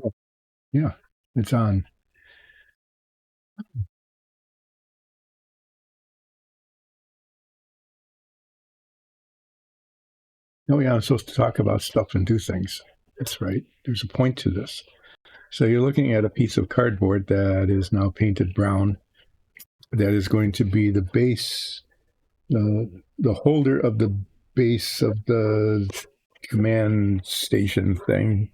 Oh, yeah, it's on. Oh, yeah, I'm supposed to talk about stuff and do things. That's right. There's a point to this. So you're looking at a piece of cardboard that is now painted brown. That is going to be the base, the holder of the base of the command station thing.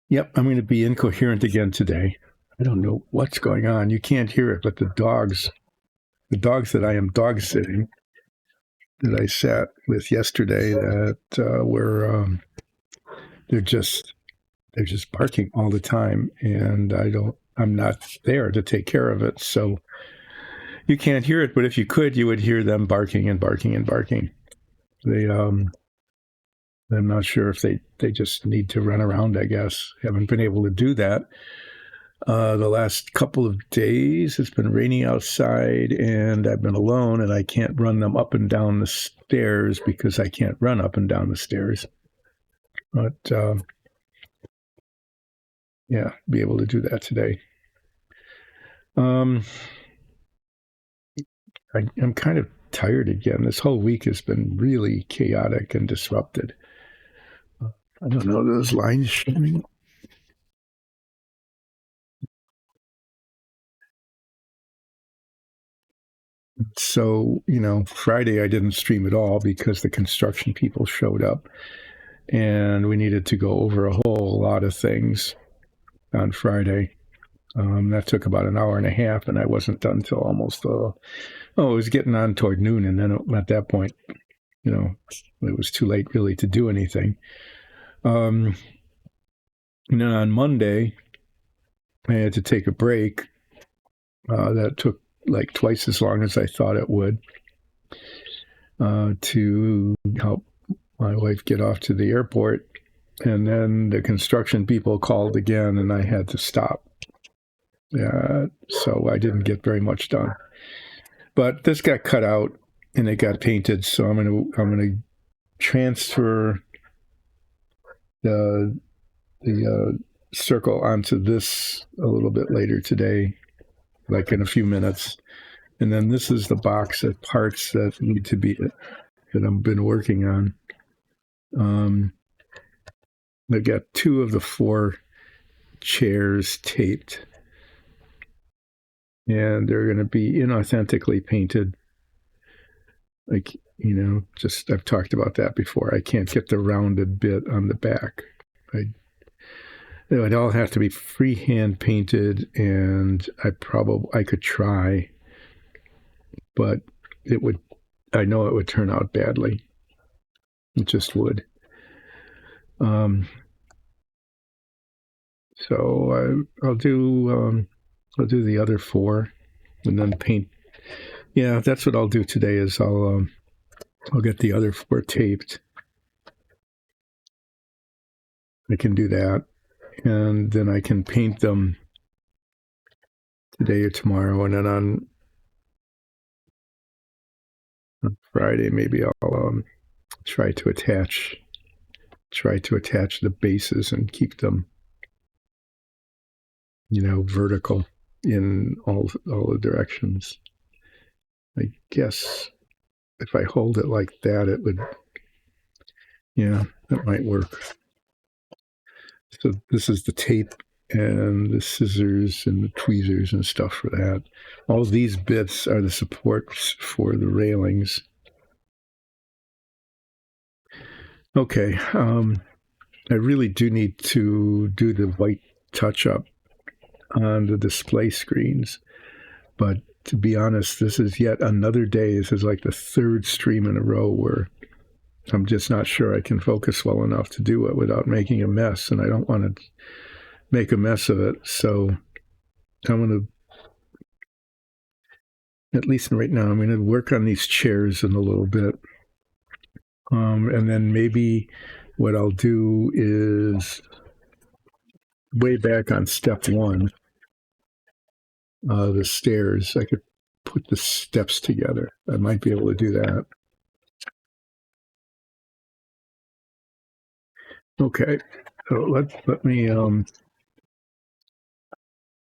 Yep, I'm going to be incoherent again today. I don't know what's going on. You can't hear it, but the dogs that I am dog sitting, that I sat with yesterday, that they're just they're just barking all the time, and I'm not there to take care of it, so you can't hear it. But if you could, you would hear them barking and barking and barking. They I'm not sure if they just need to run around. I guess haven't been able to do that. The last couple of days, it's been raining outside, and I've been alone, and I can't run them up and down the stairs because I can't run up and down the stairs. But yeah, be able to do that today. I'm kind of tired again. This whole week has been really chaotic and disrupted. I don't know, those lines showing. So, Friday I didn't stream at all because the construction people showed up, and we needed to go over a whole lot of things on Friday. That took about an hour and a half, and I wasn't done till almost, it was getting on toward noon. And then at that point, it was too late really to do anything. And then on Monday, I had to take a break. That took like twice as long as I thought it would, to help my wife get off to the airport. And then the construction people called again, and I had to stop. So I didn't get very much done. But this got cut out and it got painted, so I'm gonna transfer the circle onto this a little bit later today, like in a few minutes. And then this is the box of parts that need to be, that I've been working on. I've got 2 of the 4 chairs taped, and they're going to be inauthentically painted. Like, just I've talked about that before. I can't get the rounded bit on the back. It would all have to be freehand painted, and I could try, but I know it would turn out badly. It just would. So I'll do the other 4, and then paint. Yeah, that's what I'll do today. Is I'll get the other 4 taped. I can do that, and then I can paint them today or tomorrow, and then on Friday maybe I'll try to attach the bases and keep them, vertical in all the directions. I guess if I hold it like that, it would, that might work. So this is the tape and the scissors and the tweezers and stuff for that. All these bits are the supports for the railings. Okay, I really do need to do the white touch-up on the display screens, but to be honest, this is yet another day. This is like the 3rd stream in a row where I'm just not sure I can focus well enough to do it without making a mess, and I don't want to make a mess of it. So I'm going to, at least right now, I'm going to work on these chairs in a little bit. And then maybe what I'll do is, way back on step 1, the stairs, I could put the steps together. I might be able to do that. Okay, so let me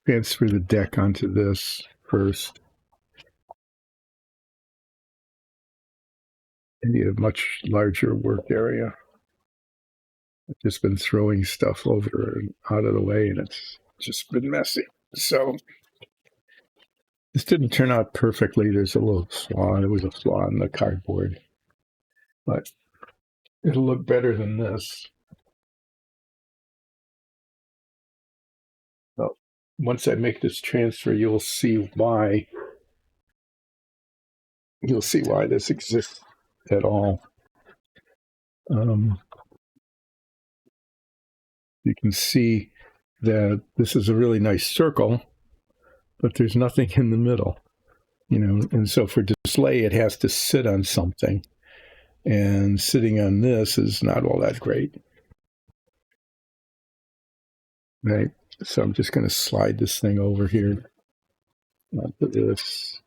transfer the deck onto this first. I need a much larger work area. I've just been throwing stuff over and out of the way, and it's just been messy. So this didn't turn out perfectly. There's a little flaw. There was a flaw in the cardboard, but it'll look better than this. So once I make this transfer, you'll see why. You'll see why this exists at all. You can see that this is a really nice circle, but there's nothing in the middle, and so for display, it has to sit on something, and sitting on this is not all that great. Right. So I'm just going to slide this thing over here onto this.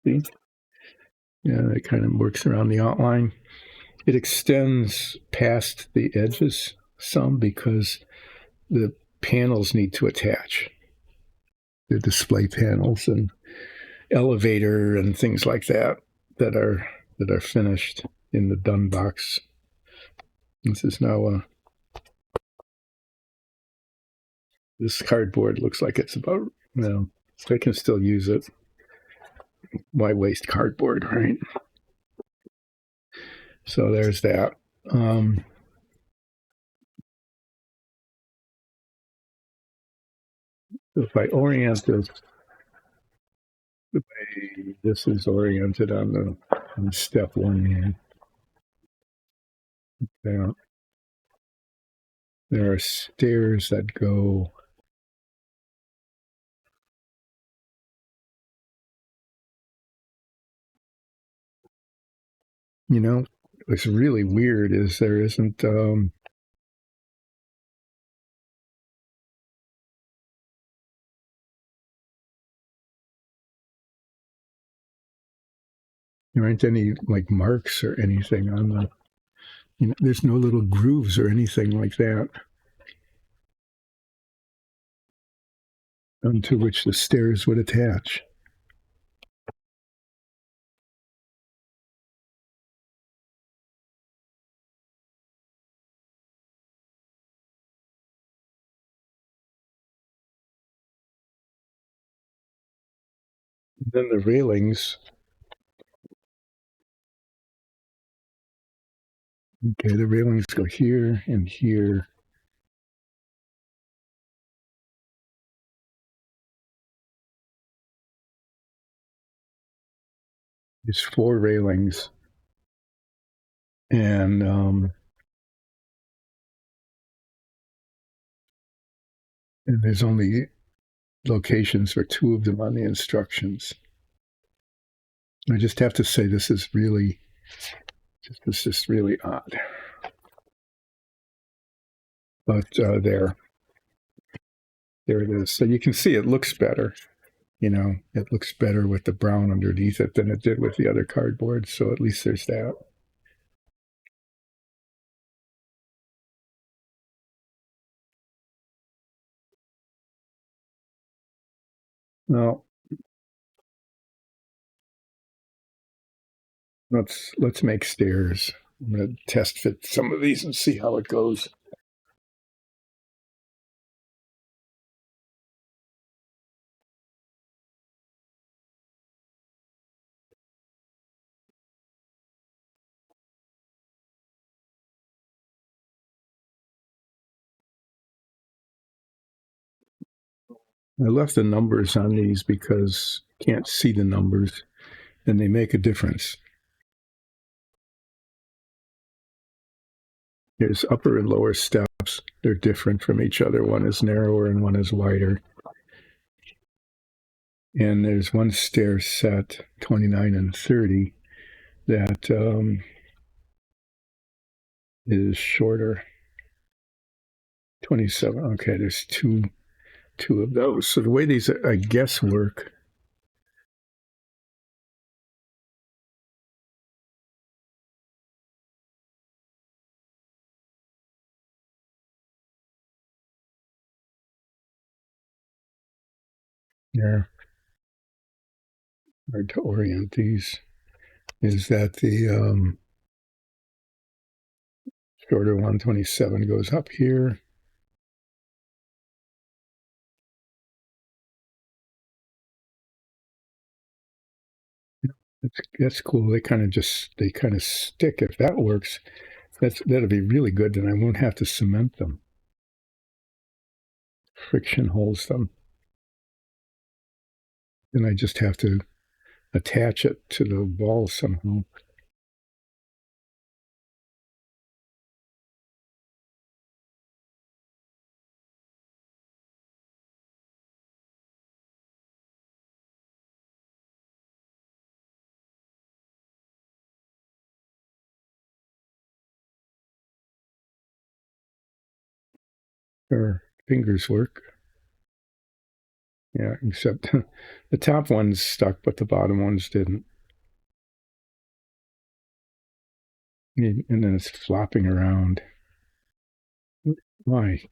See? Yeah, it kind of works around the outline. It extends past the edges some because the panels need to attach. The display panels and elevator and things like that are finished in the done box. This is now this cardboard looks like it's about, I can still use it. Why waste cardboard, right? So there's that. If I orient this the way this is oriented on step one here, there are stairs that go what's really weird is there isn't there aren't any like marks or anything on the there's no little grooves or anything like that onto which the stairs would attach. Then the railings. Okay, the railings go here and here. There's 4 railings, and there's only locations for 2 of them on the instructions. I just have to say this is really odd. But there it is. So you can see it looks better. It looks better with the brown underneath it than it did with the other cardboard. So at least there's that. Now, let's make stairs. I'm going to test fit some of these and see how it goes. I left the numbers on these because you can't see the numbers and they make a difference. There's upper and lower steps. They're different from each other. One is narrower and one is wider. And there's one stair set, 29 and 30, that is shorter. 27. Okay, there's two of those. So the way these, I guess, work. Yeah, hard to orient these. Is that the shorter 127 goes up here? That's cool. They kind of stick. If that works, that'll be really good. Then I won't have to cement them. Friction holds them. Then I just have to attach it to the wall somehow. Or fingers work. Yeah, except the top ones stuck, but the bottom ones didn't. And then it's flopping around. Why?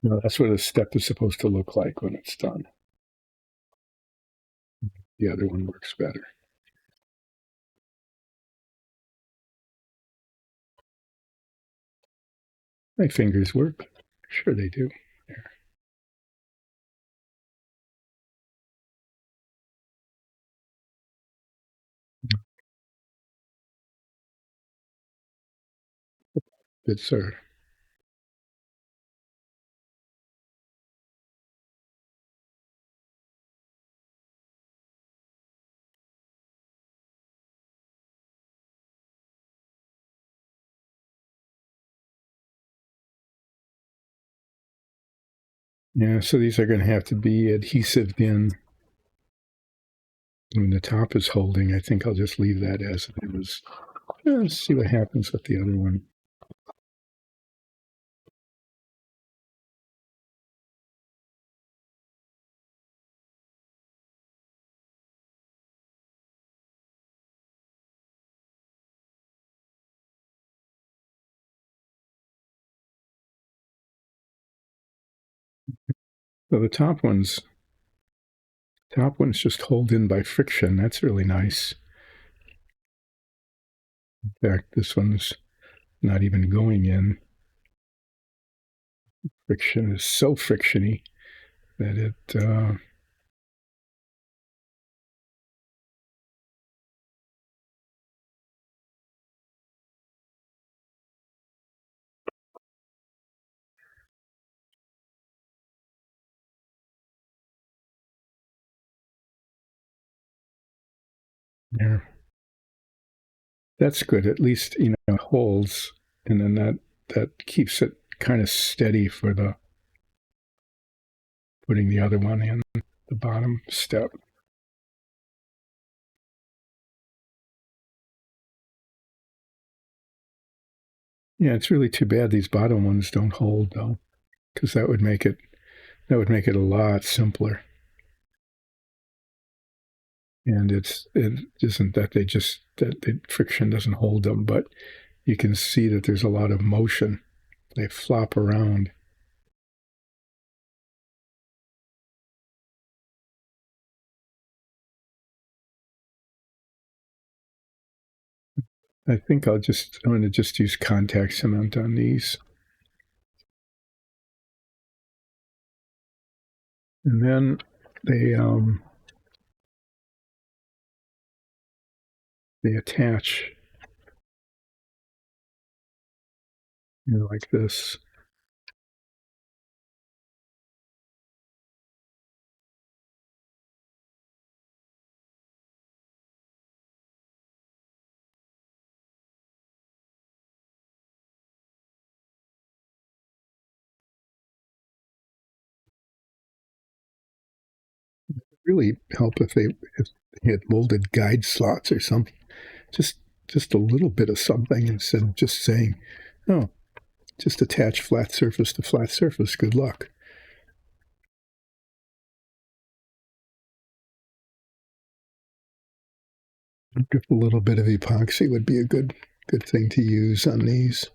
No, that's what a step is supposed to look like when it's done. The other one works better. My fingers work. Sure they do. There. Good, sir. Yeah, so these are going to have to be adhesive in. When the top is holding, I think I'll just leave that as it is. Let's see what happens with the other one. So the top ones just hold in by friction. That's really nice. In fact, this one's not even going in. Friction is so frictiony that yeah, that's good. At least it holds, and then that keeps it kind of steady for the putting the other one in the bottom step. Yeah, it's really too bad these bottom ones don't hold though, because that would make it a lot simpler. And it isn't that that the friction doesn't hold them, but you can see that there's a lot of motion. They flop around. I'm going to just use contact cement on these. And then they attach, like this. Really help if they had molded guide slots or something. Just just a little bit of something instead of just saying, "Oh, just attach flat surface to flat surface. Good luck." If a little bit of epoxy would be a good thing to use on these.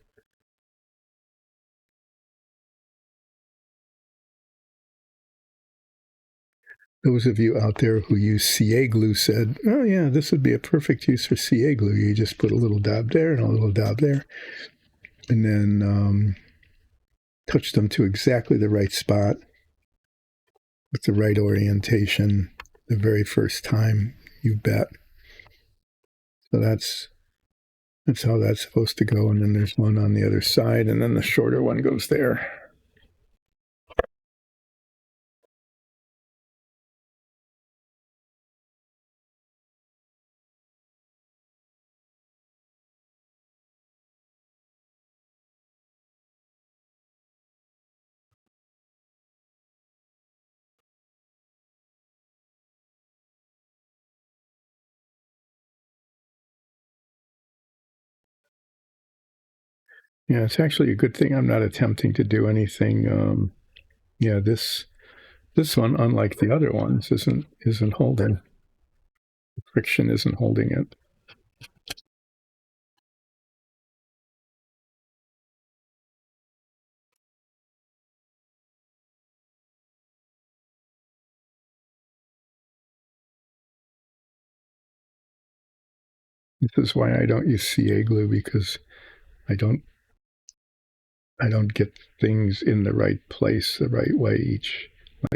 those of you out there who use CA glue said, oh yeah, this would be a perfect use for CA glue. You just put a little dab there and a little dab there, and then touch them to exactly the right spot with the right orientation the very first time, you bet. So that's how that's supposed to go. And then there's one on the other side, and then the shorter one goes there. Yeah, it's actually a good thing I'm not attempting to do anything. Yeah, this one, unlike the other ones, isn't holding. The friction isn't holding it. This is why I don't use CA glue, because I don't get things in the right place the right way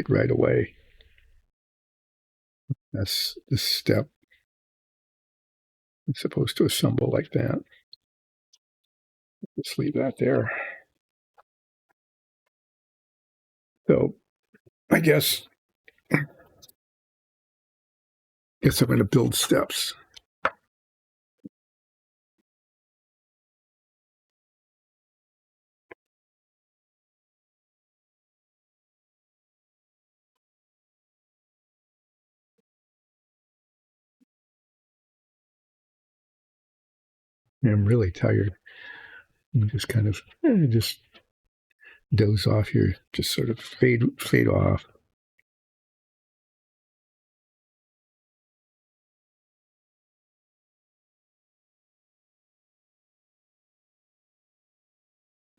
right away. That's this step. It's supposed to assemble like that. Just leave that there. So I guess I'm going to build steps. I'm really tired. You just kind of just doze off here, just sort of fade off.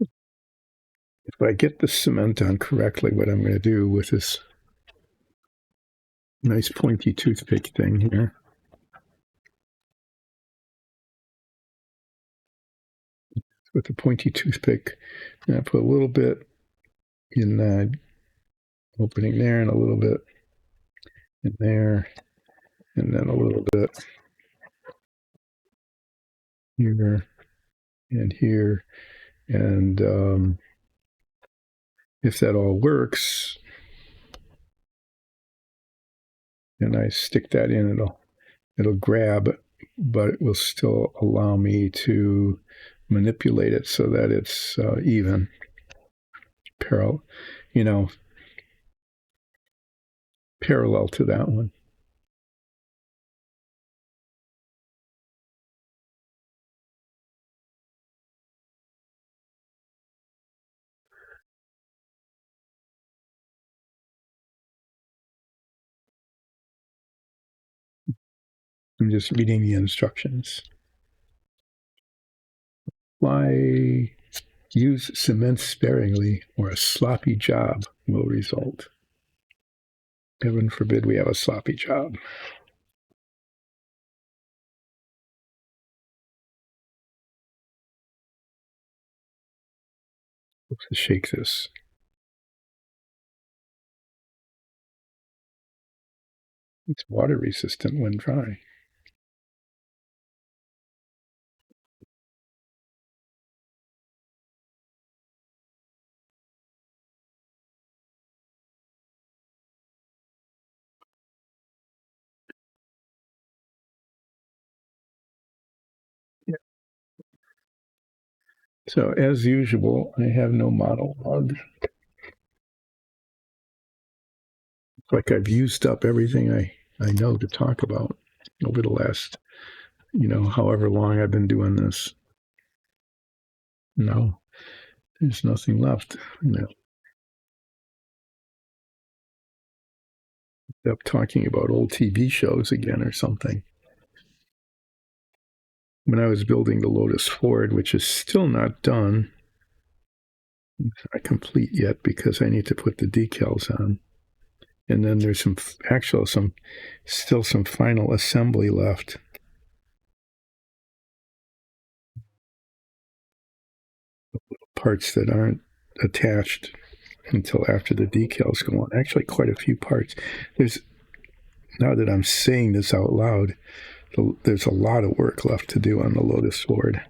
If I get the cement on correctly, what I'm going to do with this nice pointy toothpick thing here, with the pointy toothpick, I put a little bit in the opening there, and a little bit in there, and then a little bit here and here, and if that all works, and I stick that in, it'll grab, but it will still allow me to manipulate it so that it's even, parallel to that one. I'm just reading the instructions. Why use cement sparingly, or a sloppy job will result. Heaven forbid we have a sloppy job. Let's shake this. It's water resistant when dry. Yeah. So as usual, I have no model log. It's like I've used up everything I know to talk about over the last, however long I've been doing this. No, there's nothing left. Up talking about old TV shows again or something. When I was building the Lotus Ford, which is still not done, it's not complete yet because I need to put the decals on. And then there's still some final assembly left. Parts that aren't attached until after the decals go on. Actually, quite a few parts. Now that I'm saying this out loud, there's a lot of work left to do on the Lotus Sword.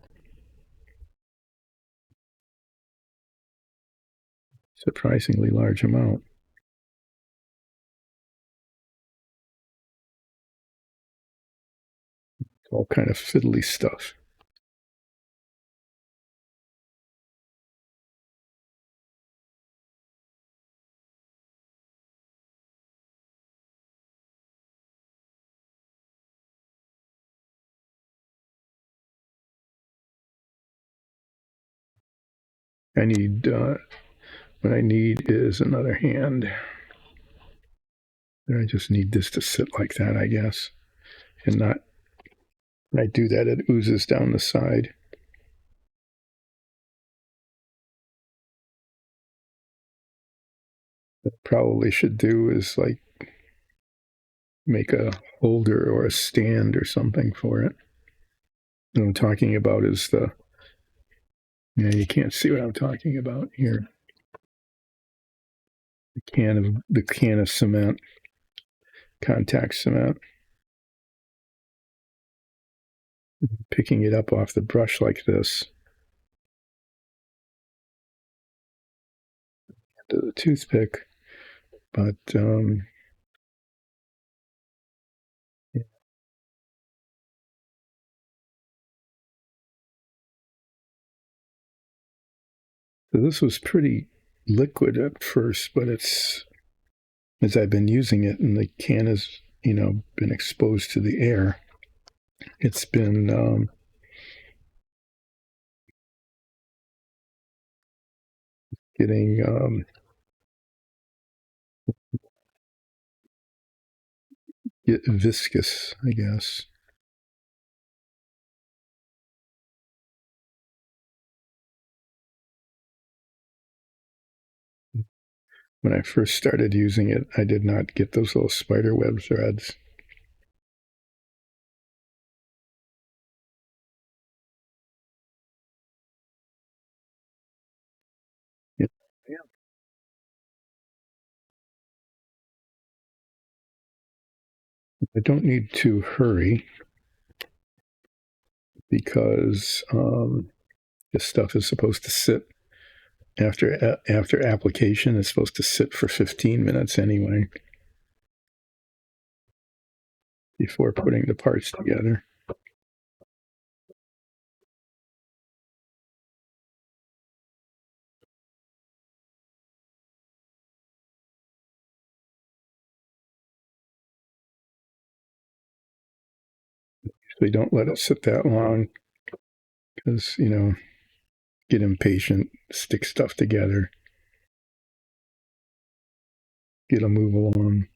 Surprisingly large amount. All kind of fiddly stuff. What I need is another hand. I just need this to sit like that, I guess. And not, when I do that, it oozes down the side. What I probably should do is like make a holder or a stand or something for it. What I'm talking about is you can't see what I'm talking about here. The can of cement, contact cement. Picking it up off the brush like this. To the toothpick, but yeah. So this was pretty liquid at first, but it's, as I've been using it and the can has, been exposed to the air, it's been getting viscous, I guess. When I first started using it, I did not get those little spider web threads. Yeah. I don't need to hurry because this stuff is supposed to sit after application. It's supposed to sit for 15 minutes anyway before putting the parts together. So don't let it sit that long because, get impatient, stick stuff together, get a move along.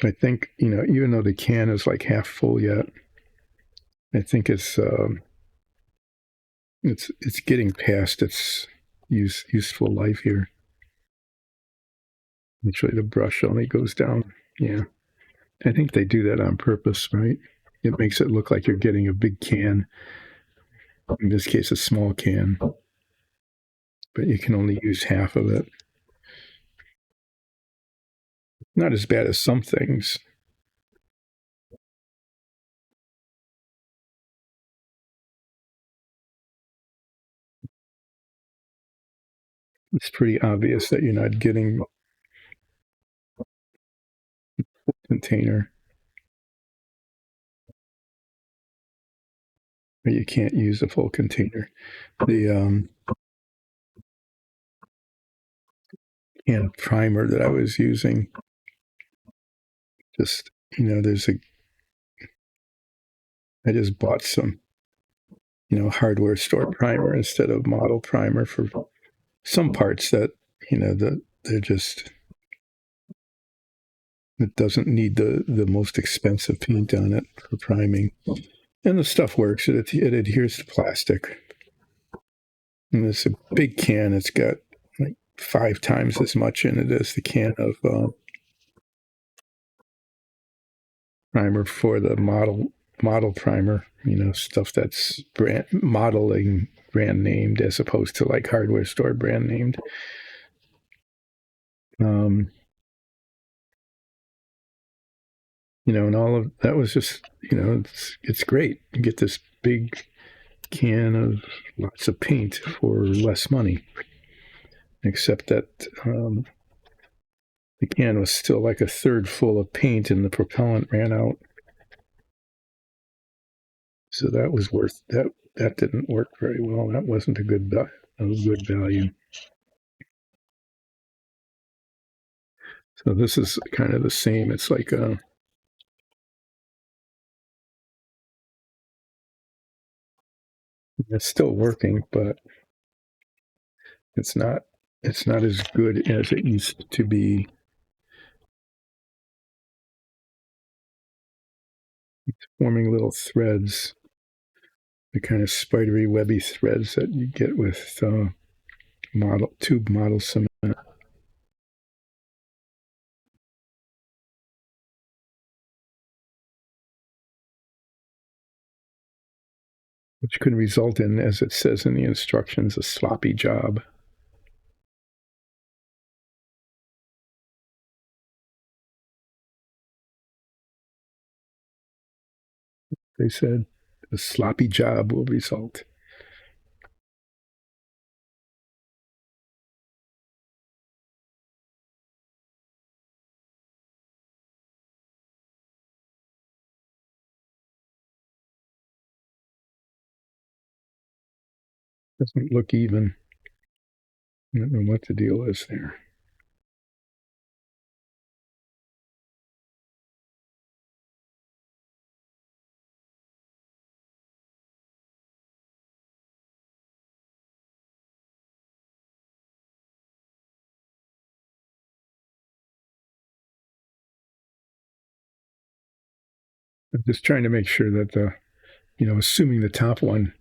I think, even though the can is like half full yet, I think it's getting past its useful life here. Actually, the brush only goes down. Yeah, I think they do that on purpose, right? It makes it look like you're getting a big can. In this case, a small can, but you can only use half of it. Not as bad as some things. It's pretty obvious that you're not getting a container. Or you can't use a full container. The can primer that I was using, just, I just bought some, hardware store primer instead of model primer for some parts that, they're just It doesn't need the most expensive paint on it for priming. And the stuff works. It adheres to plastic. And it's a big can. It's got like 5 times as much in it as the can of primer for the model primer. You know, stuff that's brand named as opposed to like hardware store brand named. You know, and all of that was just, you know, it's great. You get this big can of lots of paint for less money, except that the can was still like a third full of paint and the propellant ran out. So that was worth that. That didn't work very well. That wasn't a good value. So this is kind of the same. It's like it's still working, but it's not as good as it used to be. It's forming little threads, the kind of spidery, webby threads that you get with tube model cement. Which could result in, as it says in the instructions, a sloppy job. They said a sloppy job will result. Doesn't look even. I don't know what the deal is there. I'm just trying to make sure that assuming the top one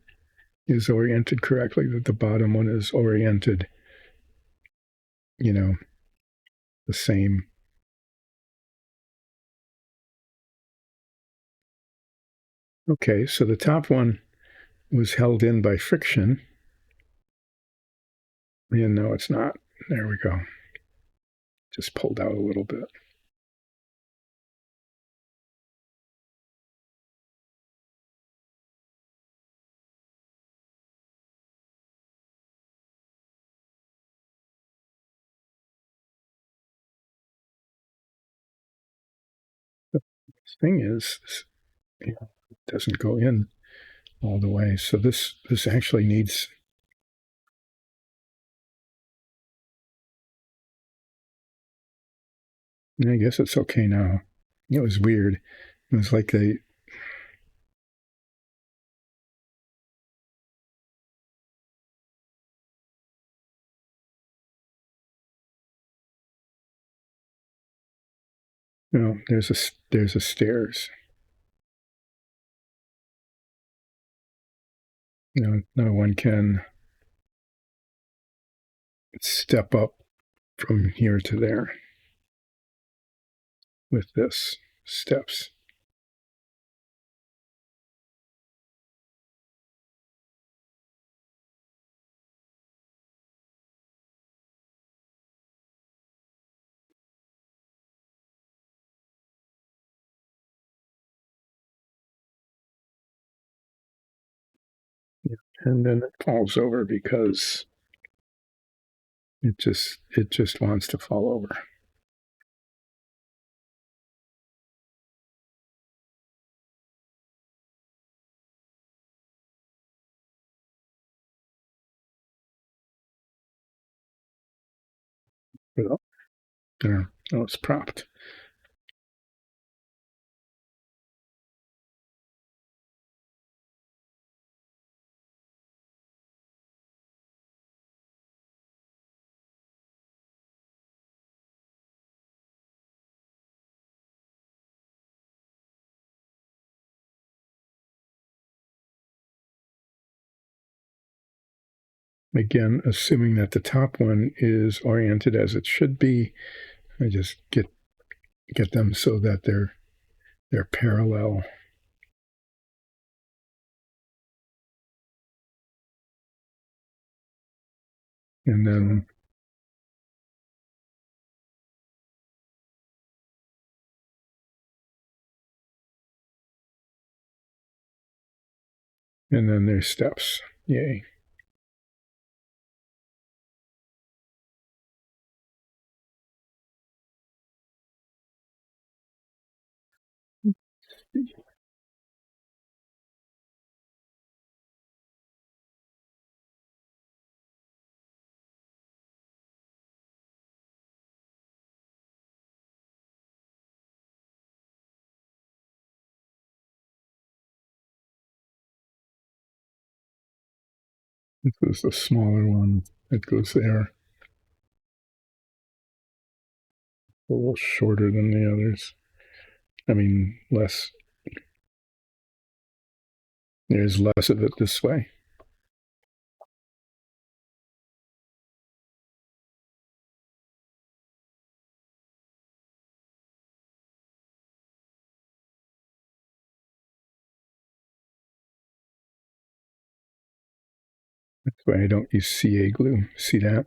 is oriented correctly, that the bottom one is oriented, the same. Okay, so the top one was held in by friction. And no, it's not. There we go. Just pulled out a little bit. The thing is, it doesn't go in all the way. So this actually needs. I guess it's okay now. It was weird. It was like they. There's a stairs. No one can step up from here to there with this steps. And then it falls over because it just wants to fall over. There. Oh, it's propped. Again, assuming that the top one is oriented as it should be, I just get them so that they're parallel. And then there's steps. Yay. This is the smaller one that goes there. A little shorter than the others. I mean, less. There's less of it this way. That's why I don't use CA glue. See that?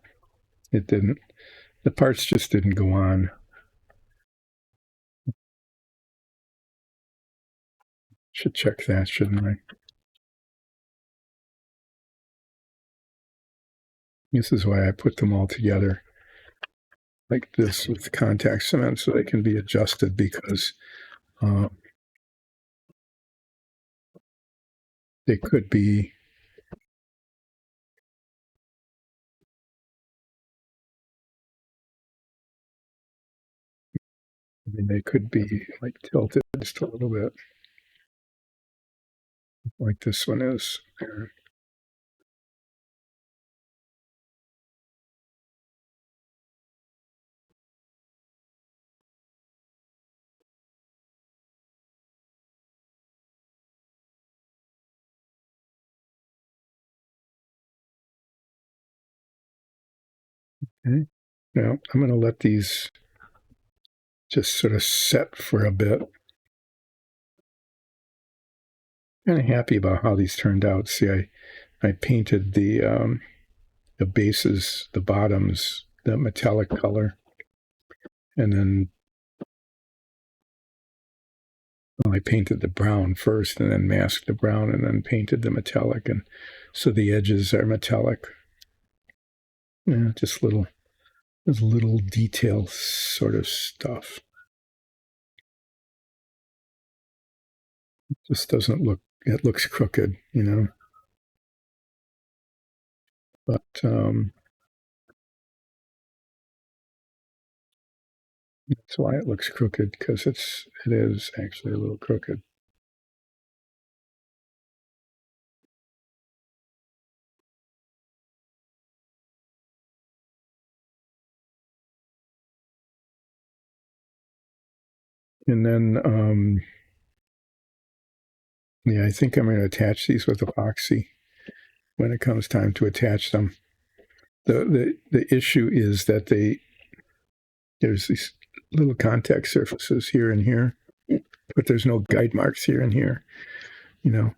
It didn't. The parts just didn't go on. Should check that, shouldn't I? This is why I put them all together like this with contact cement so they can be adjusted, because they could be like tilted just a little bit, like this one is there. Okay. Now I'm going to let these just sort of set for a bit. Kind of happy about how these turned out. See, I painted the bases, the bottoms, the metallic color, and then I painted the brown first, and then masked the brown, and then painted the metallic, and so the edges are metallic. Yeah, just little detail sort of stuff. It just doesn't look. It looks crooked, you know. But that's why it looks crooked, because it is actually a little crooked. And then yeah, I think I'm going to attach these with epoxy when it comes time to attach them. The issue is that there's these little contact surfaces here and here, but there's no guide marks here and here. You know,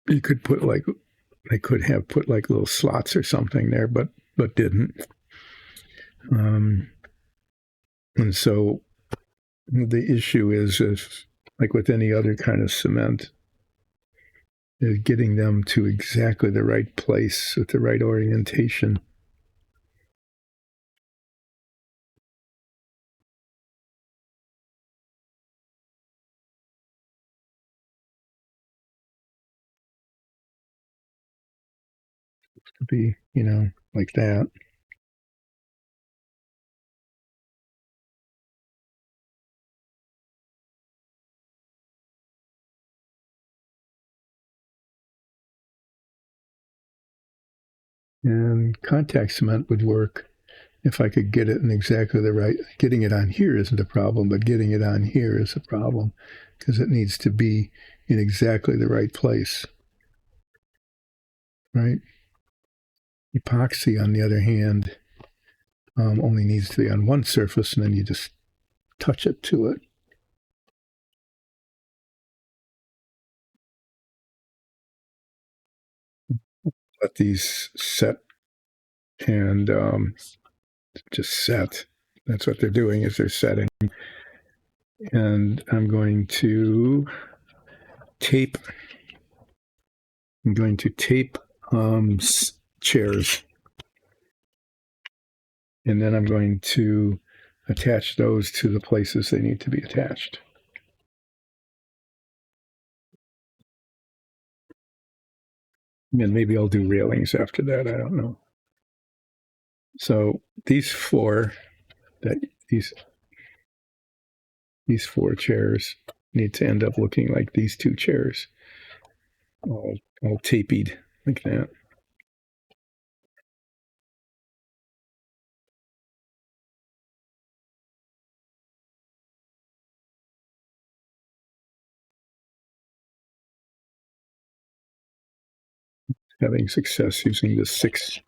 you could put like, they could have put like little slots or something there, but didn't. And so the issue is, if like with any other kind of cement, is getting them to exactly the right place with the right orientation. To be, you know, like that. And contact cement would work if I could get it in exactly the right. Getting it on here isn't a problem, but getting it on here is a problem, because it needs to be in exactly the right place, right? Epoxy, on the other hand, only needs to be on one surface, and then you just touch it to it. Let these set and just set. That's what they're doing, is they're setting. And I'm going to tape. I'm going to tape chairs. And then I'm going to attach those to the places they need to be attached. And maybe I'll do railings after that. I don't know. So these four chairs need to end up looking like these two chairs, all tapied like that. Having success using the 6mm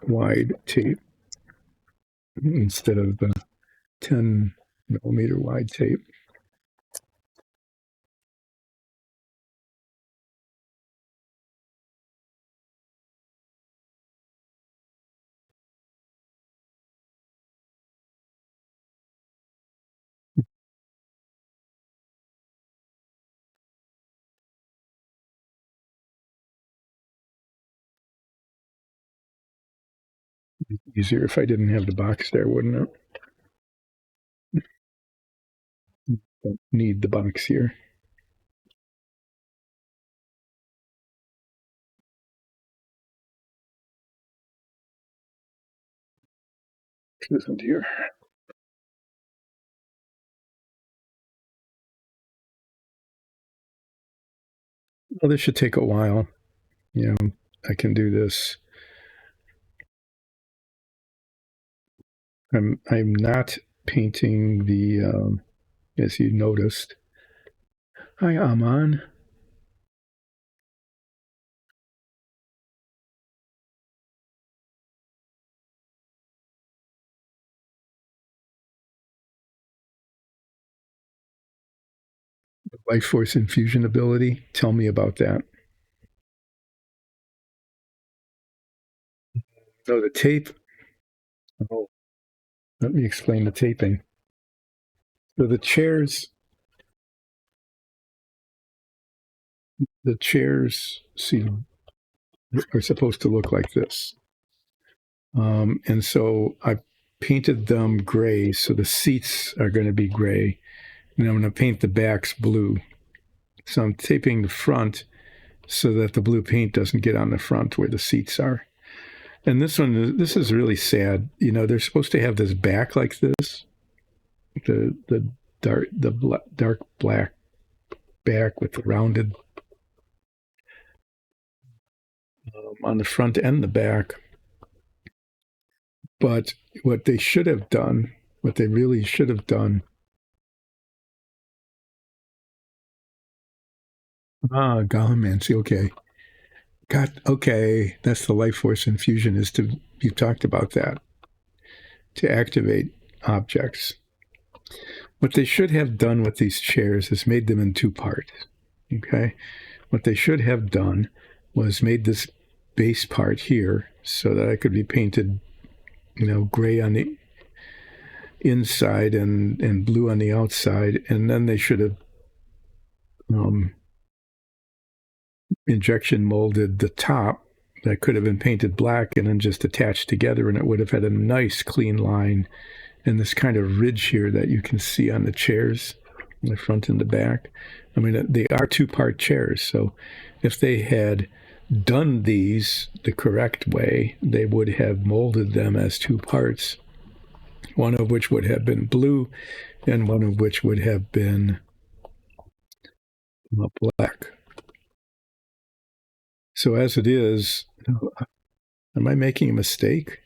wide tape instead of the 10mm wide tape. Easier if I didn't have the box there, wouldn't it? Don't need the box here. This isn't here. Well, this should take a while. You know, I can do this. I'm not painting the, as you noticed. Hi, Aman. Life force infusion ability. Tell me about that. No, the tape. Oh, let me explain the taping. So the chairs, see, are supposed to look like this. And so I painted them gray, so the seats are going to be gray, and I'm going to paint the backs blue. So I'm taping the front so that the blue paint doesn't get on the front where the seats are. And this is really sad. You know, they're supposed to have this back like this, the dark black back with the rounded on the front and the back. But what they should have done, what they really should have done. Gallimancy, okay. Okay, that's the life force infusion, you talked about that, to activate objects. What they should have done with these chairs is made them in two parts, okay? What they should have done was made this base part here so that it could be painted, you know, gray on the inside and blue on the outside, and then they should have injection molded the top that could have been painted black and then just attached together, and it would have had a nice clean line and this kind of ridge here that you can see on the chairs, the front and the back. I mean, they are two-part chairs, so if they had done these the correct way, they would have molded them as two parts, one of which would have been blue and one of which would have been black. So as it is, am I making a mistake?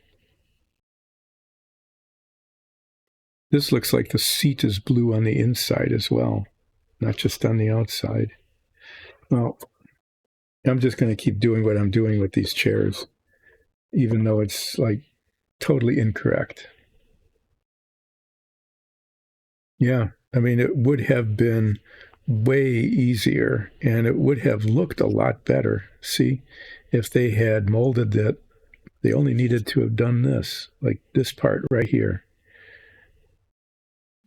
This looks like the seat is blue on the inside as well, not just on the outside. Well, I'm just going to keep doing what I'm doing with these chairs, even though it's like totally incorrect. Yeah. I mean, it would have been way easier and it would have looked a lot better. See, if they had molded that, they only needed to have done this, like this part right here,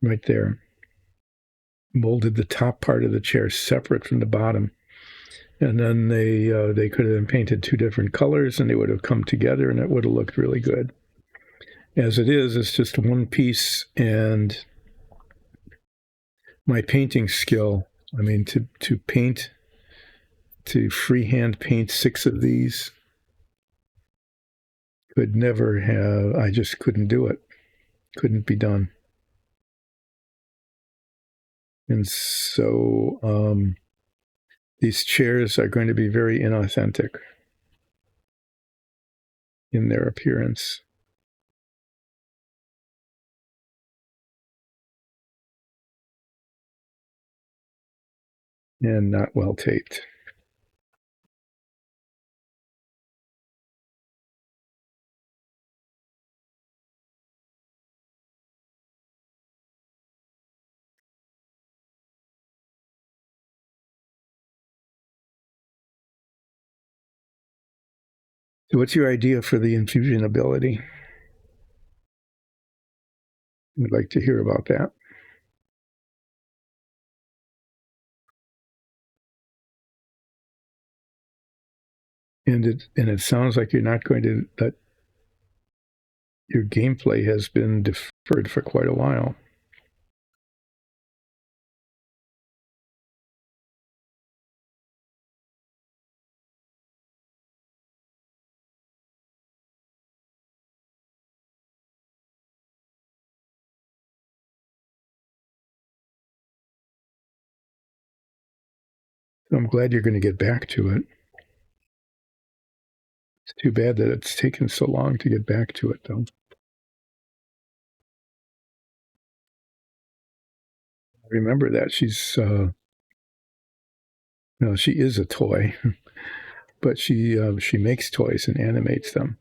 right there, molded the top part of the chair separate from the bottom. And then they could have painted two different colors and they would have come together and it would have looked really good. As it is, it's just one piece, and my painting skill, I mean, to paint, to freehand paint 6 of these, could never have, I just couldn't do it. Couldn't be done. And so these chairs are going to be very inauthentic in their appearance. And not well taped. So what's your idea for the infusion ability? I'd like to hear about that. And it sounds like you're not going to, that your gameplay has been deferred for quite a while. So I'm glad you're going to get back to it. It's too bad that it's taken so long to get back to it, though. Remember that she is a toy, but she makes toys and animates them.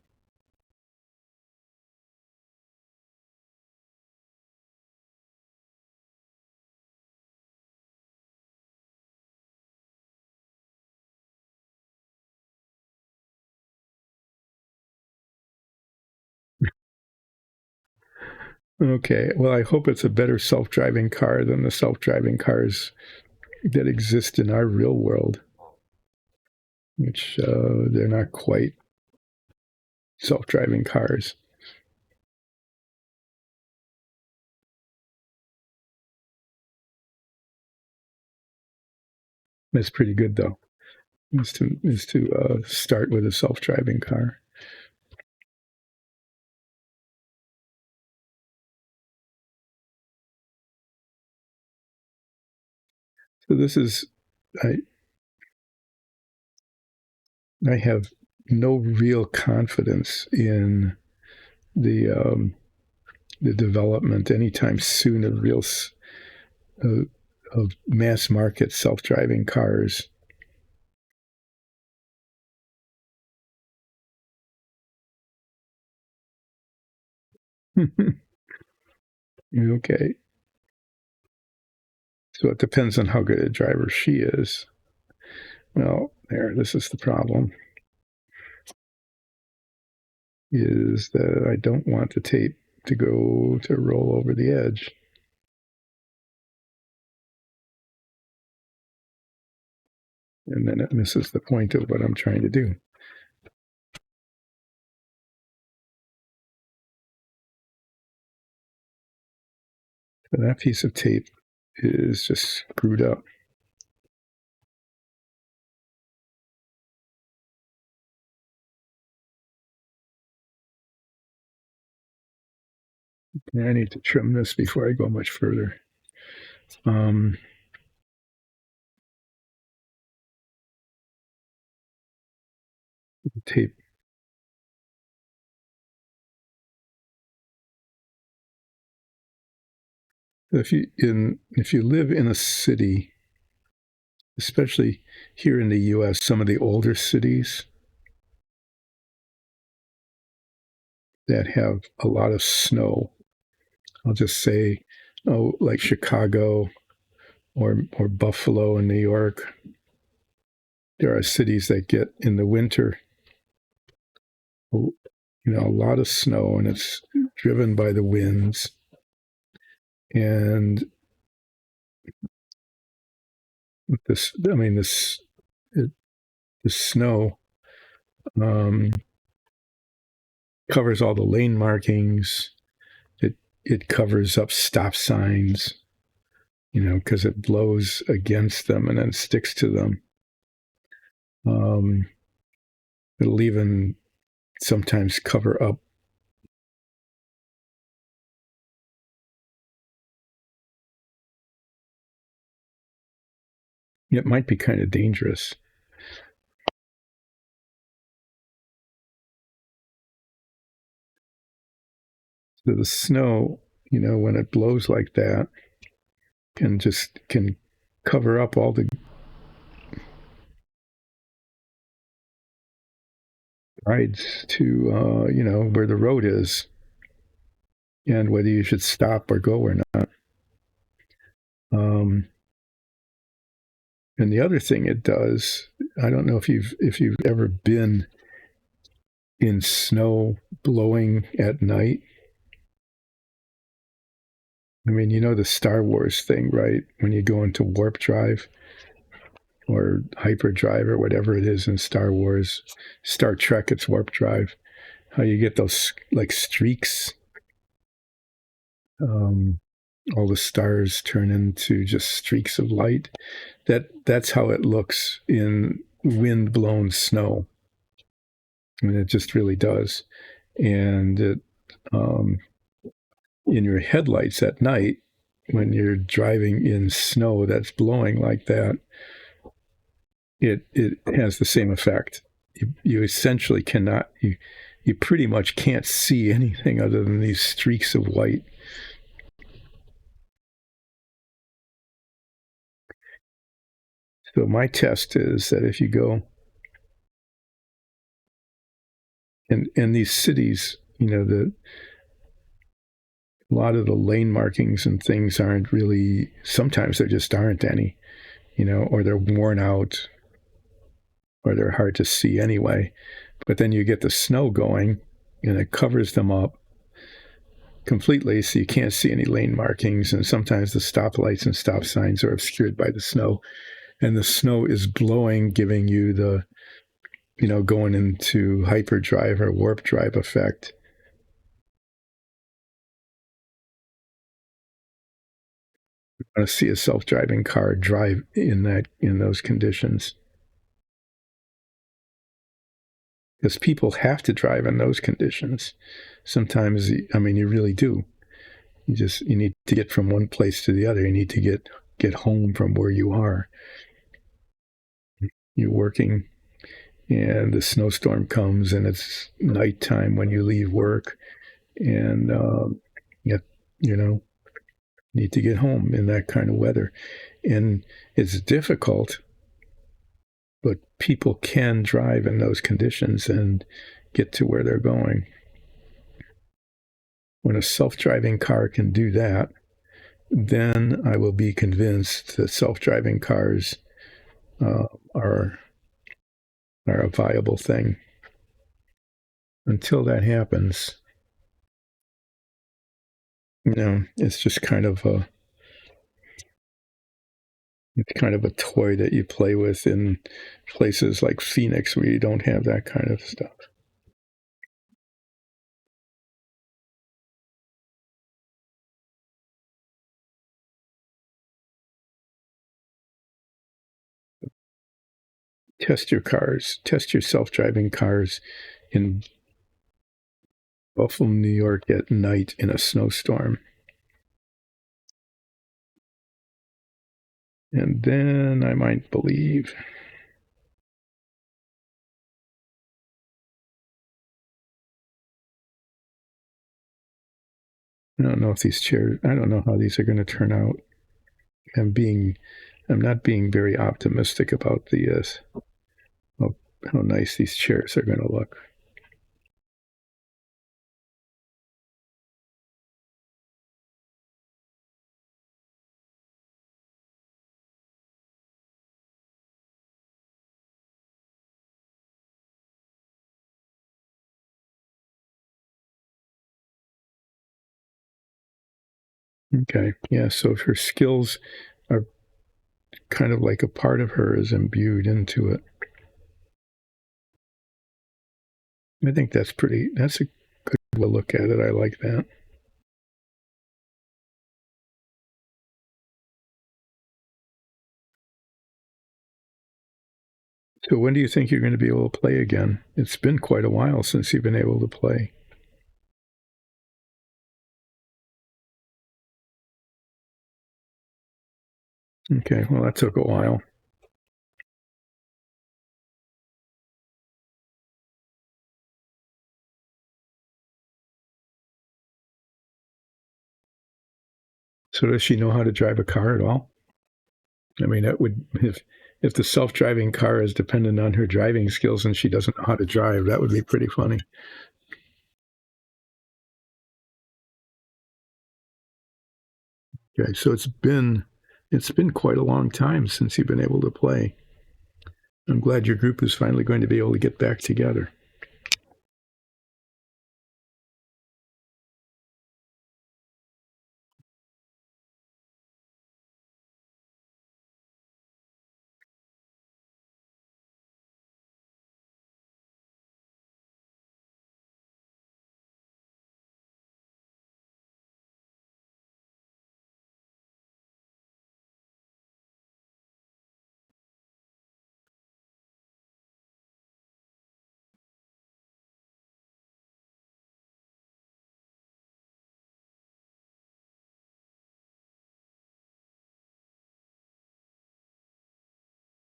Okay, well, I hope it's a better self-driving car than the self-driving cars that exist in our real world, which they're not quite self-driving cars. That's pretty good, though. Is to start with a self-driving car. So this is I have no real confidence in the development anytime soon of real uh, of mass market self-driving cars. Okay. So it depends on how good a driver she is. Well, this is the problem, is that I don't want the tape to go to roll over the edge. And then it misses the point of what I'm trying to do. So that piece of tape is just screwed up. And I need to trim this before I go much further. Tape. If you live in a city especially here in the U.S., some of the older cities that have a lot of snow. I'll just say, oh, like Chicago or Buffalo in New York. There are cities that get in the winter, a lot of snow, and it's driven by the winds. And this, I mean, the snow covers all the lane markings. It covers up stop signs, because it blows against them and then sticks to them. It'll even sometimes cover up. It might be kind of dangerous. So the snow, when it blows like that, can cover up all the rides to where the road is, and whether you should stop or go or not. And the other thing it does, I don't know if you've ever been in snow blowing at night. I mean, the Star Wars thing, right? When you go into warp drive or hyperdrive or whatever it is in Star Wars, Star Trek, it's warp drive. How you get those like streaks. All the stars turn into just streaks of light. That's how it looks in wind-blown snow. I mean, it just really does. And in your headlights at night, when you're driving in snow that's blowing like that, it has the same effect. You essentially cannot, you pretty much can't see anything other than these streaks of white. So my test is that if you go in these cities, a lot of the lane markings and things aren't really, sometimes there just aren't any, or they're worn out or they're hard to see anyway. But then you get the snow going and it covers them up completely, so you can't see any lane markings. And sometimes the stoplights and stop signs are obscured by the snow. And the snow is blowing, giving you the, going into hyperdrive or warp drive effect. You want to see a self-driving car drive in those conditions. Because people have to drive in those conditions. Sometimes, I mean, you really do. You need to get from one place to the other. You need to get home from where you are. You're working and the snowstorm comes and it's nighttime when you leave work, and need to get home in that kind of weather. And it's difficult, but people can drive in those conditions and get to where they're going. When a self-driving car can do that, then I will be convinced that self-driving cars are a viable thing. Until that happens, it's just kind of a toy that you play with in places like Phoenix where you don't have that kind of stuff. Test your self-driving cars in Buffalo, New York at night in a snowstorm. And then I might believe. I don't know how these are going to turn out. I'm being I'm not being very optimistic about the how nice these chairs are going to look. Okay, yeah. So her skills are kind of like a part of her is imbued into it. I think that's a good way to look at it. I like that. So when do you think you're going to be able to play again? It's been quite a while since you've been able to play. Okay, well, that took a while. So does she know how to drive a car at all? I mean, that would if the self-driving car is dependent on her driving skills and she doesn't know how to drive, that would be pretty funny. Okay, so it's been quite a long time since you've been able to play. I'm glad your group is finally going to be able to get back together.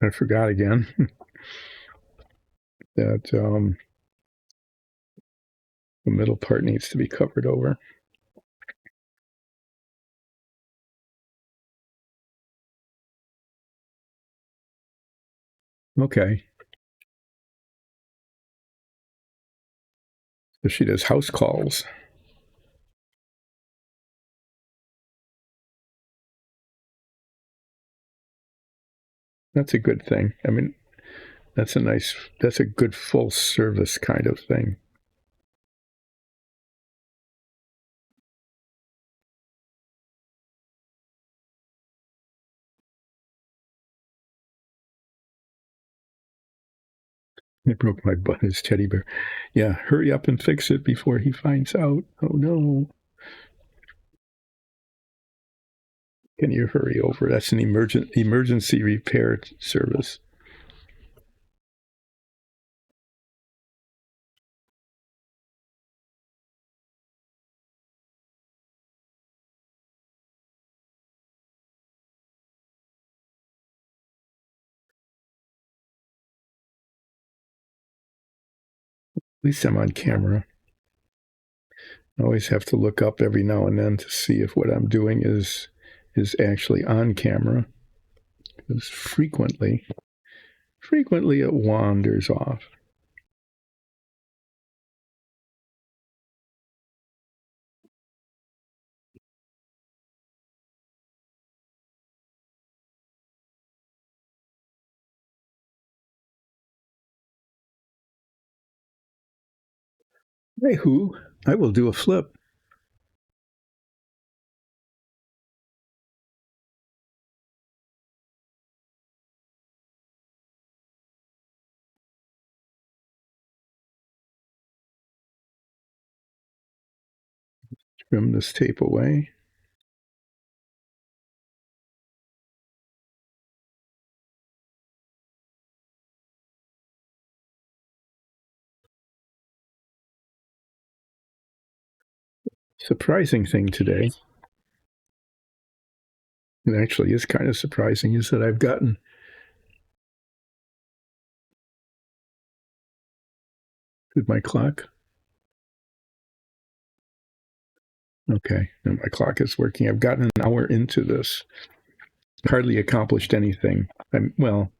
I forgot again that the middle part needs to be covered over. Okay. So she does house calls. That's a good thing. I mean, that's a good full service kind of thing. I broke my butt, his teddy bear. Yeah, hurry up and fix it before he finds out. Oh no. Can you hurry over? That's an emergency repair service. At least I'm on camera. I always have to look up every now and then to see if what I'm doing is actually on camera. Because frequently it wanders off. Hey, who? I will do a flip. Trim this tape away. Surprising thing today, it actually is kind of surprising, is that I've gotten did my clock? Okay, and my clock is working. I've gotten an hour into this, hardly accomplished anything. Well,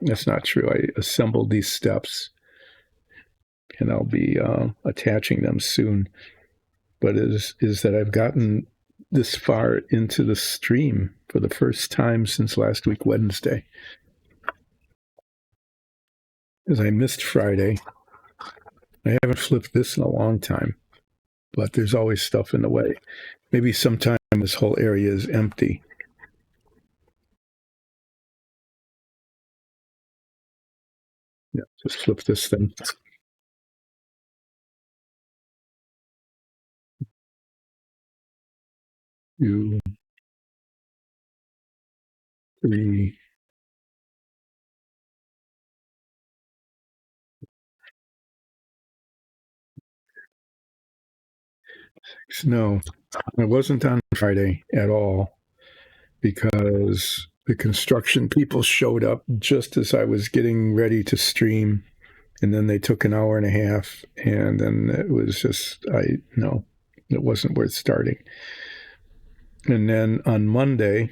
that's not true. I assembled these steps, and I'll be attaching them soon. But is that I've gotten this far into the stream for the first time since last week, Wednesday. Because I missed Friday. I haven't flipped this in a long time, but there's always stuff in the way. Maybe sometime this whole area is empty. Yeah, just flip this thing. 2, 3. No, it wasn't on Friday at all because the construction people showed up just as I was getting ready to stream, and then they took an hour and a half, and then it was just it wasn't worth starting. And then on Monday,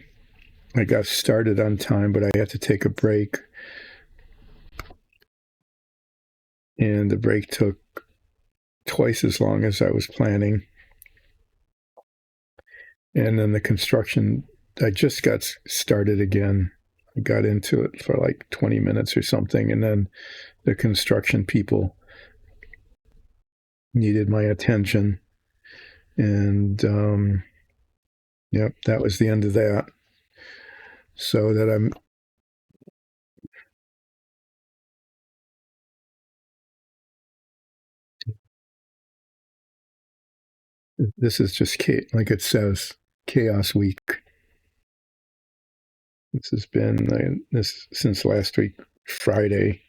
I got started on time, but I had to take a break, and the break took twice as long as I was planning. And then the construction, I just got started again. I got into it for like 20 minutes or something, and then the construction people needed my attention, and yep, that was the end of that. So that this is just like it says, chaos week. This has been this since last week, Friday.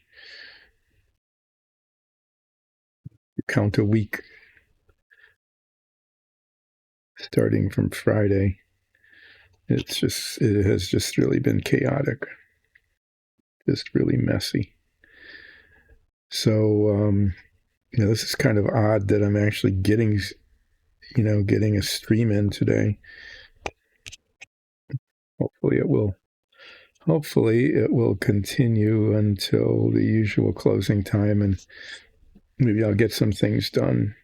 You count a week starting from Friday. It has just really been chaotic, just really messy. So this is kind of odd that I'm actually getting a stream in today. Hopefully it will continue until the usual closing time, and maybe I'll get some things done.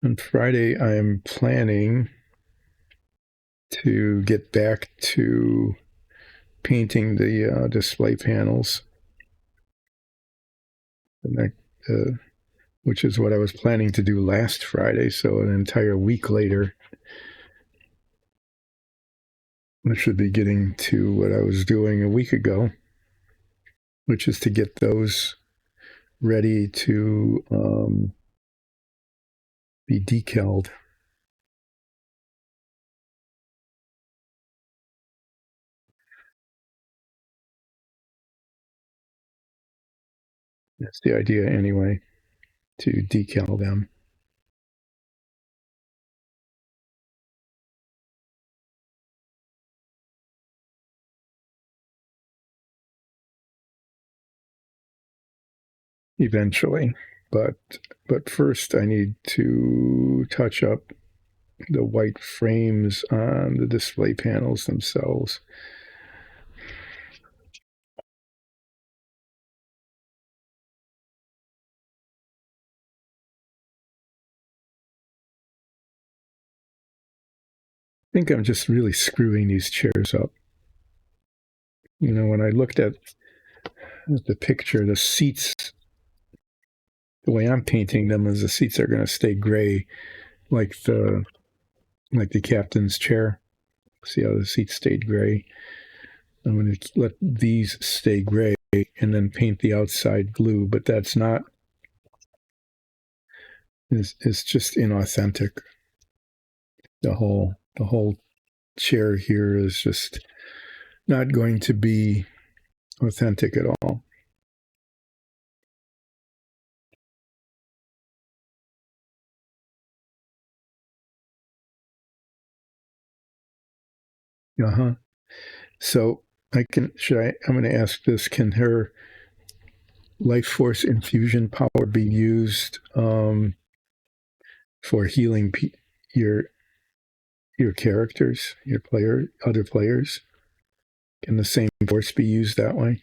On Friday, I am planning to get back to painting the display panels, which is what I was planning to do last Friday. So an entire week later, I should be getting to what I was doing a week ago, which is to get those ready to be decaled. That's the idea anyway, to decal them. Eventually, but first I need to touch up the white frames on the display panels themselves. I think I'm just really screwing these chairs up. When I looked at the picture, the seats, the way I'm painting them is the seats are going to stay gray, like the captain's chair. See how the seats stayed gray? I'm going to let these stay gray and then paint the outside blue, but that's not. It's just inauthentic. The whole chair here is just not going to be authentic at all. Uh-huh. So I'm going to ask this, can her life force infusion power be used for healing your your characters, other players? Can the same force be used that way?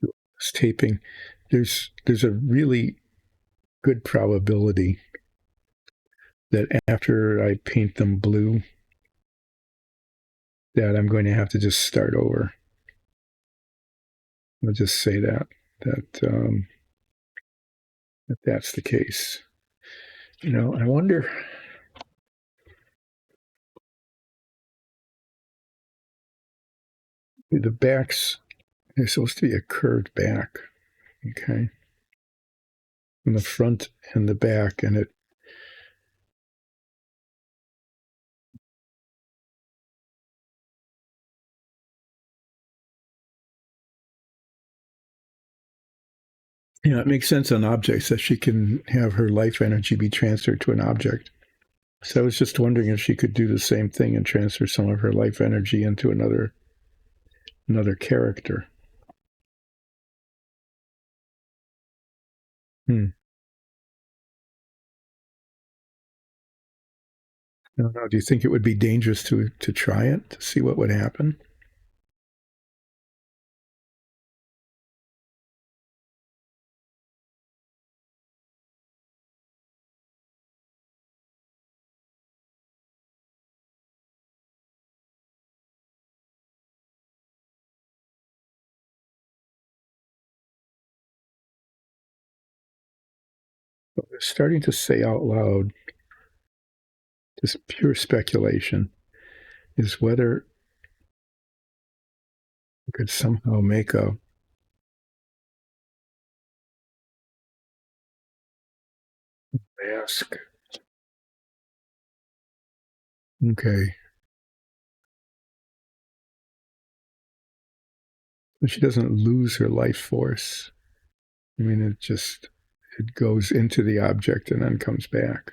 This taping, there's a really good probability that after I paint them blue, that I'm going to have to just start over. I'll just say that that's the case. I wonder. The backs, they're supposed to be a curved back, okay, in the front and the back, and it. Yeah, it makes sense on objects that she can have her life energy be transferred to an object. So I was just wondering if she could do the same thing and transfer some of her life energy into another character. Hmm. I don't know. Do you think it would be dangerous to try it to see what would happen? But we're starting to say out loud, just pure speculation, is whether we could somehow make a mask. Okay. But she doesn't lose her life force. I mean, it goes into the object and then comes back,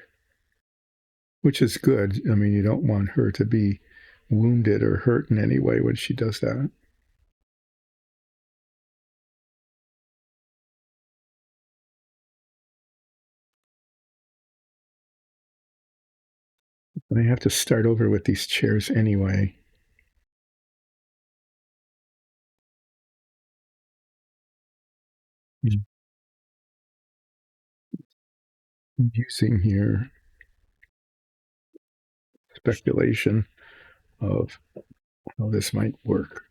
which is good. I mean, you don't want her to be wounded or hurt in any way when she does that. And I have to start over with these chairs anyway. Using here speculation of how this might work.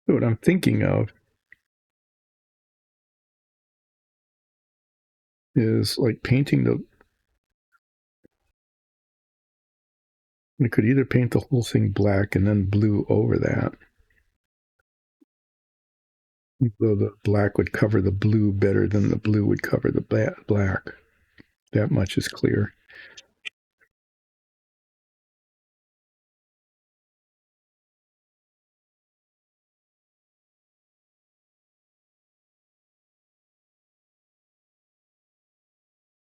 So what I'm thinking of is like painting the. We could either paint the whole thing black and then blue over that. Though the black would cover the blue better than the blue would cover the black. That much is clear.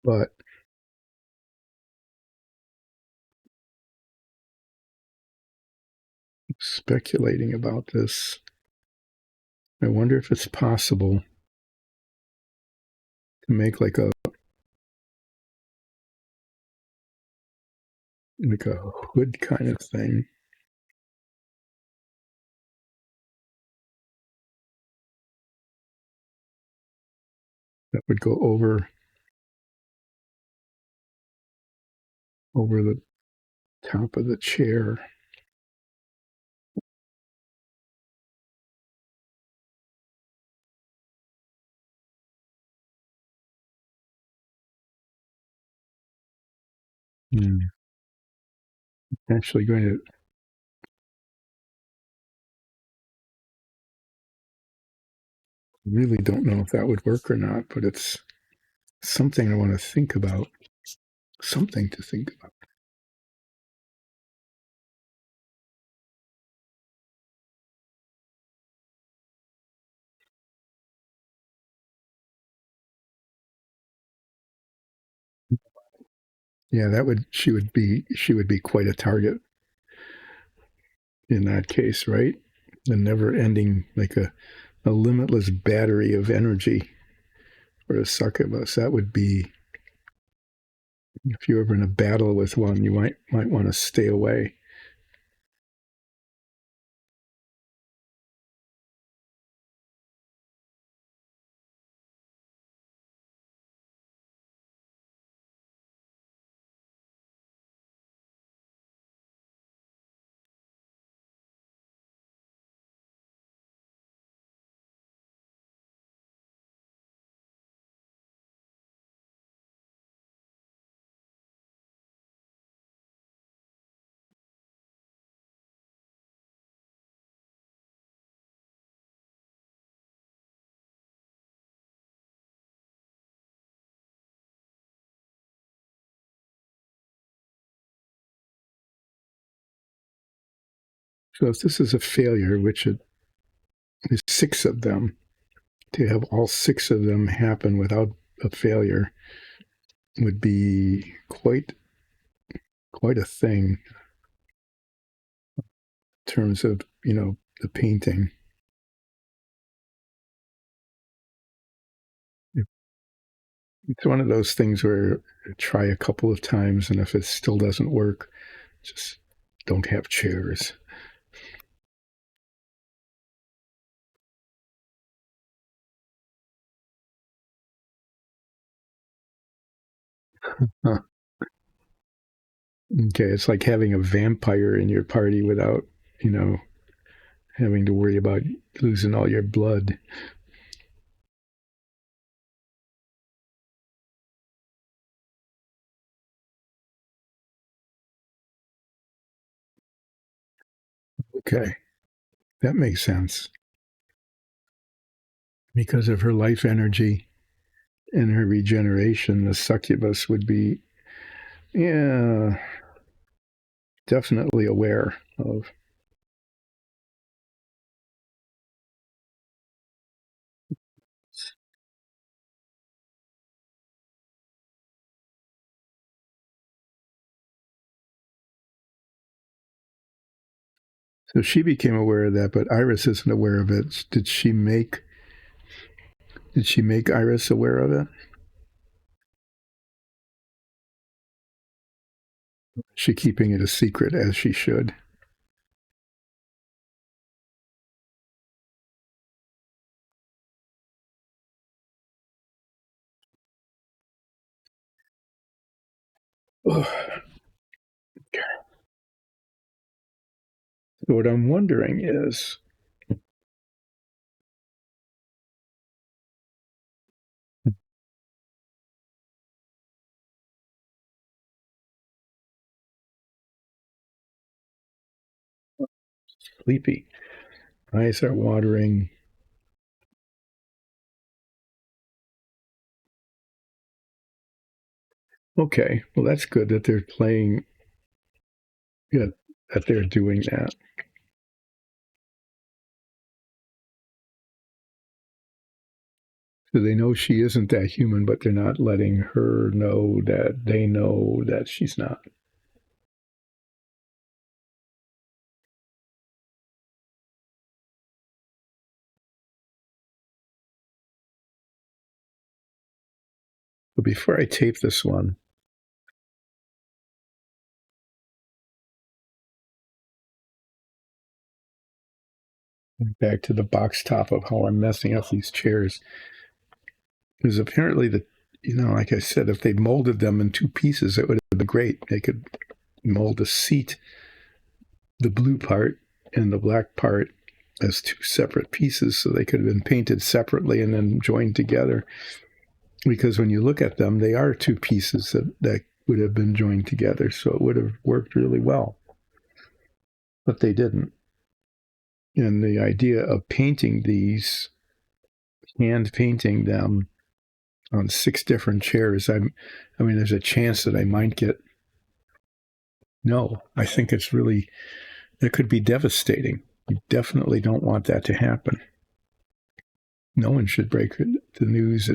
But speculating about this, I wonder if it's possible to make like a hood kind of thing that would go over the top of the chair. Hmm. Actually, going to Really don't know if that would work or not, but it's something I want to think about. Something to think about. Yeah, that would she would be quite a target in that case, right? A never ending, like a limitless battery of energy for a succubus. That would be, if you're ever in a battle with one, you might want to stay away. So if this is a failure, which it is six of them, to have all six of them happen without a failure would be quite a thing in terms of, the painting. It's one of those things where try a couple of times, and if it still doesn't work, just don't have chairs. Huh. Okay, it's like having a vampire in your party without, you know, having to worry about losing all your blood. Okay, that makes sense. Because of her life energy and her regeneration, the succubus would be, yeah, definitely aware of. So she became aware of that, but Iris isn't aware of it. Did she make Iris aware of it? She keeping it a secret as she should. So what I'm wondering is, sleepy. Eyes are watering. Okay, well that's good that they're playing. Yeah, that they're doing that. So they know she isn't that human, but they're not letting her know that they know that she's not. But before I tape this one, back to the box top of how I'm messing up these chairs, because apparently like I said, if they molded them in two pieces, it would have been great. They could mold a seat, the blue part and the black part, as two separate pieces, so they could have been painted separately and then joined together. Because when you look at them, they are two pieces that would have been joined together, so it would have worked really well. But they didn't. And the idea of painting these hand painting them on 6 different chairs, I mean, there's a chance that I might get. No, I think it's really, it could be devastating. You definitely don't want that to happen. No one should break the news.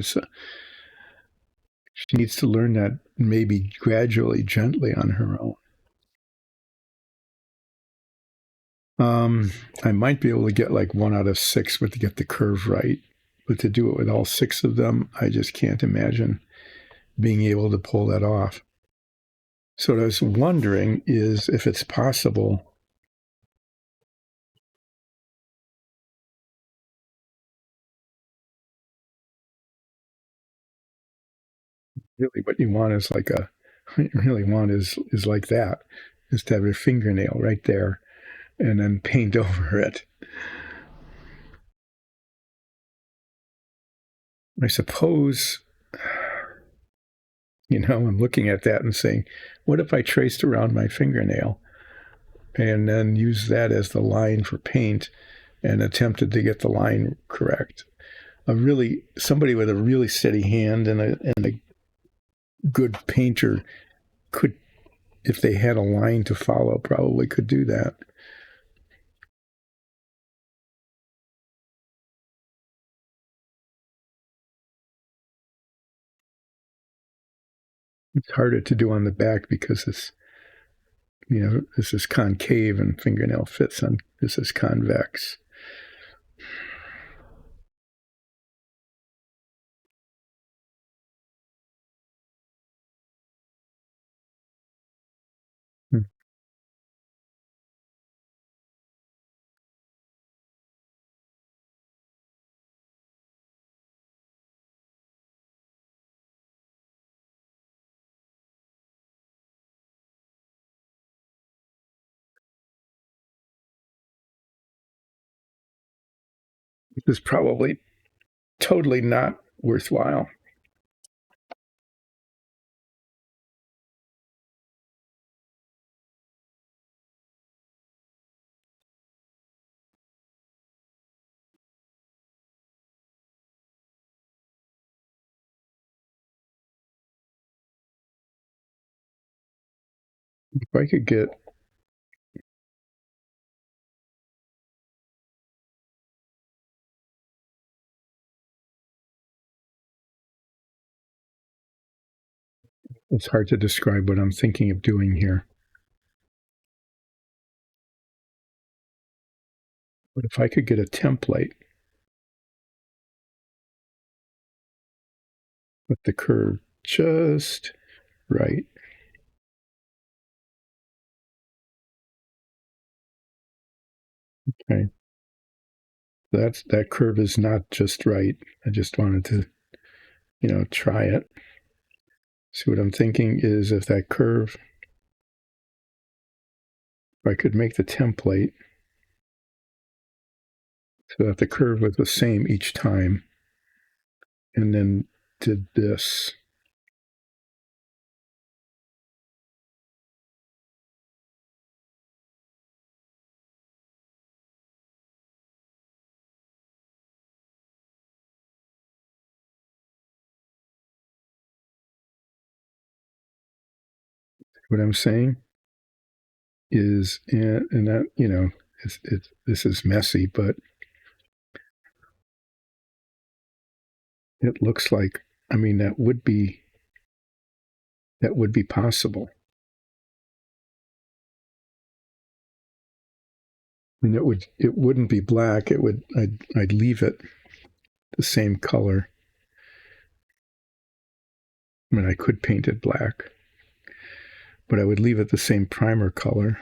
She needs to learn that maybe gradually, gently on her own. I might be able to get like 1 out of 6 to get the curve right, but to do it with all 6 of them, I just can't imagine being able to pull that off. So what I was wondering is if it's possible. Really, what you want is like what you really want is like that, is to have your fingernail right there, and then paint over it. I suppose, I'm looking at that and saying, what if I traced around my fingernail and then used that as the line for paint and attempted to get the line correct? Somebody with a really steady hand and a good painter could, if they had a line to follow, probably could do that. It's harder to do on the back because this is concave and fingernail fits on, this is convex. Hmm. This is probably totally not worthwhile. If I could get, it's hard to describe what I'm thinking of doing here. But if I could get a template with the curve just right. Okay. That curve is not just right. I just wanted to, try it. So what I'm thinking is if that curve, if I could make the template so that the curve was the same each time, and then did this. What I'm saying is, and that, this is messy, but it looks like, I mean, that would be possible. I mean, it wouldn't be black. I'd leave it the same color. I mean, I could paint it black, but I would leave it the same primer color.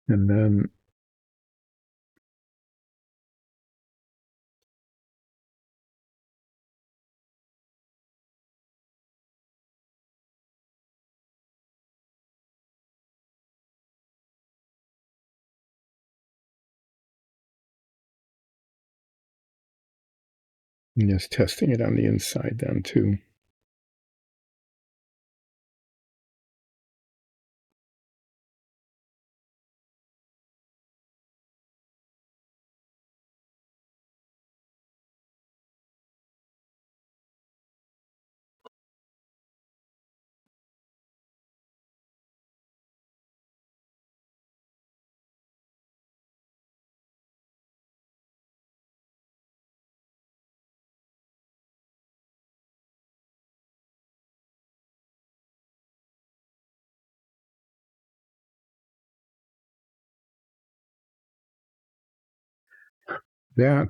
And then And just testing it on the inside then too. That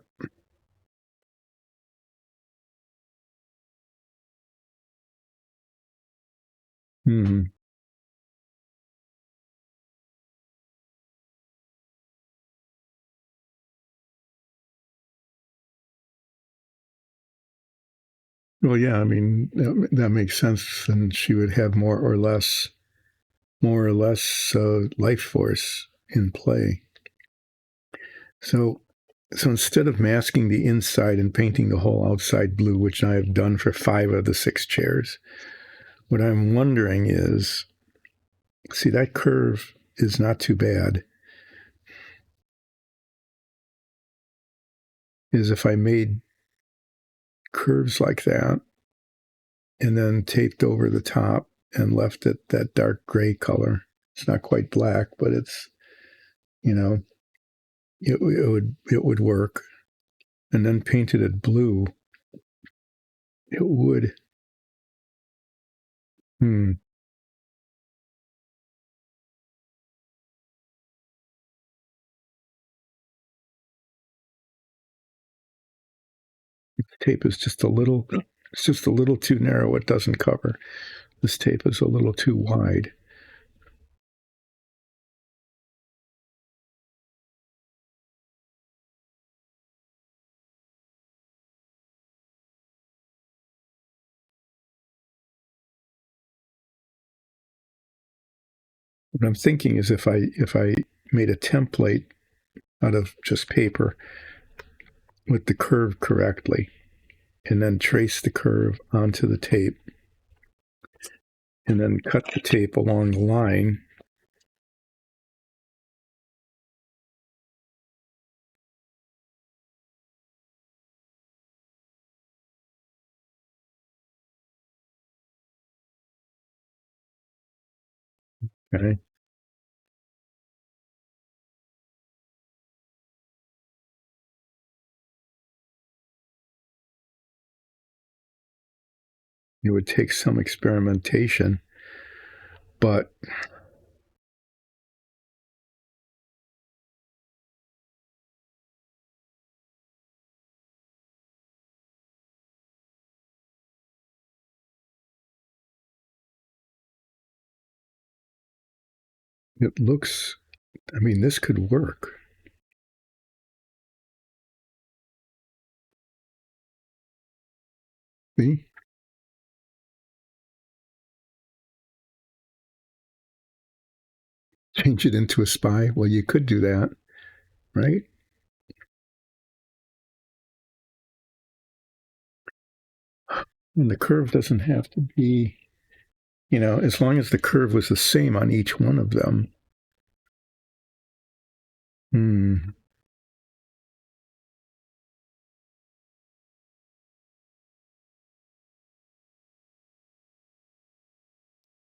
hmm. Well, yeah, I mean that makes sense, and she would have more or less life force in play. So, so instead of masking the inside and painting the whole outside blue, which I have done for 5 of the 6 chairs, what I'm wondering is, see, that curve is not too bad. Is if I made curves like that and then taped over the top and left it that dark gray color. It's not quite black, but it's, you know, it would work. And then painted it blue, it would. Hmm. Tape is just a little. It's just a little too narrow. It doesn't cover. This tape is a little too wide. What I'm thinking is if I made a template out of just paper with the curve correctly, and then trace the curve onto the tape, and then cut the tape along the line. Okay. It would take some experimentation, but it looks, I mean, this could work. See? Change it into a spy. Well, you could do that, right? And the curve doesn't have to be, as long as the curve was the same on each one of them. Hmm.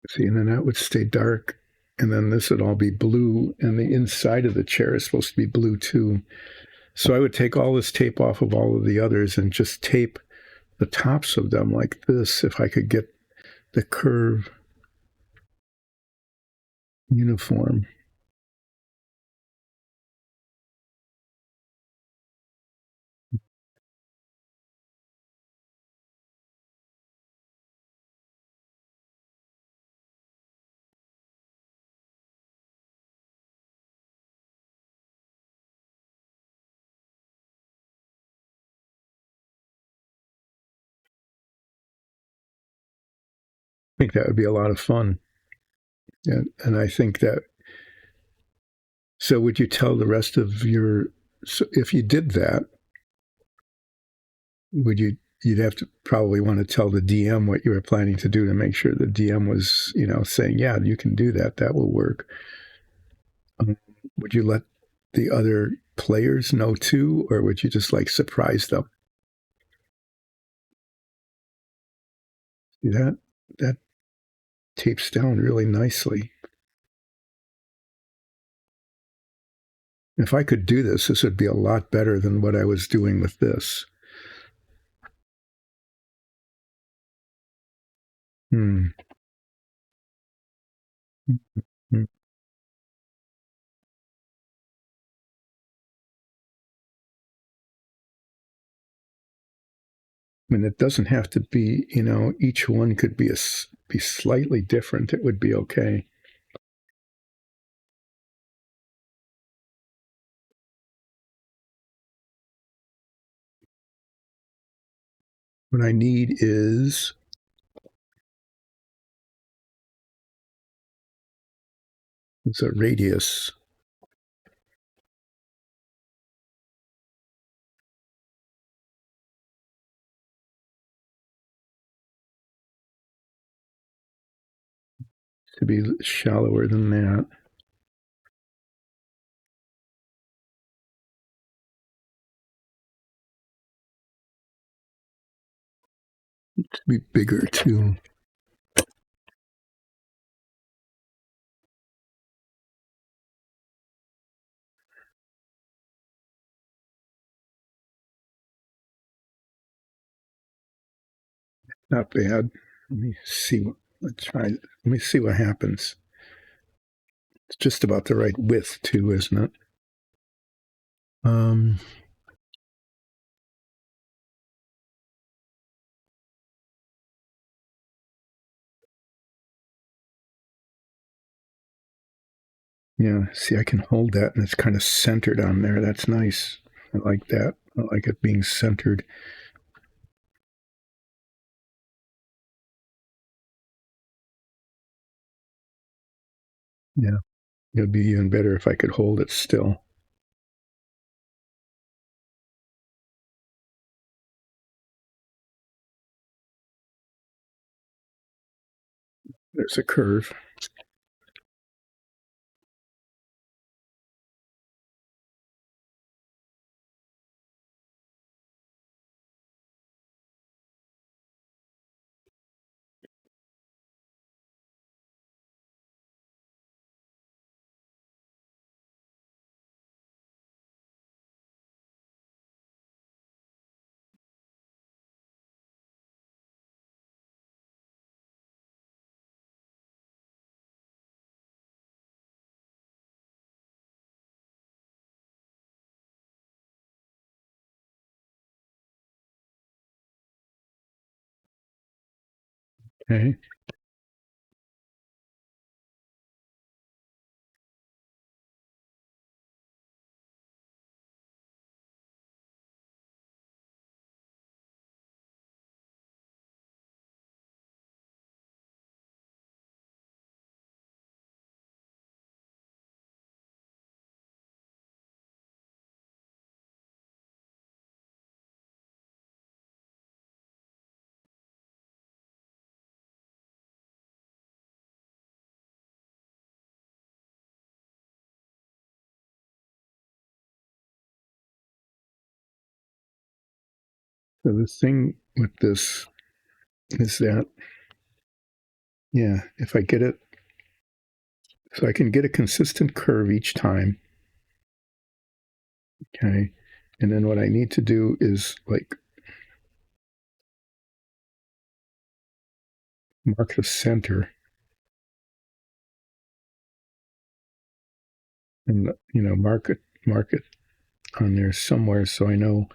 See, and then that would stay dark, and then this would all be blue, and the inside of the chair is supposed to be blue too. So I would take all this tape off of all of the others and just tape the tops of them like this if I could get the curve uniform. I think that would be a lot of fun. And I think that, so would you tell the rest of your, so if you did that, You'd have to probably want to tell the DM what you were planning to do to make sure the DM was, saying, yeah, you can do that. That will work. Um, would you let the other players know too, or would you just like surprise them? See that tapes down really nicely. If I could do this, this would be a lot better than what I was doing with this. Hmm. Hmm. I mean, it doesn't have to be, each one could be slightly different. It would be okay. What I need is a radius. To be shallower than that. To be bigger too. Not bad. Let me see. Let's try. Let me see what happens. It's just about the right width too, isn't it? Um, yeah. See, I can hold that, and it's kind of centered on there. That's nice. I like that. I like it being centered. Yeah. It would be even better if I could hold it still. There's a curve. Okay. So the thing with this is that, yeah, if I get it, so I can get a consistent curve each time. Okay. And then what I need to do is like mark the center and, mark it on there somewhere so I know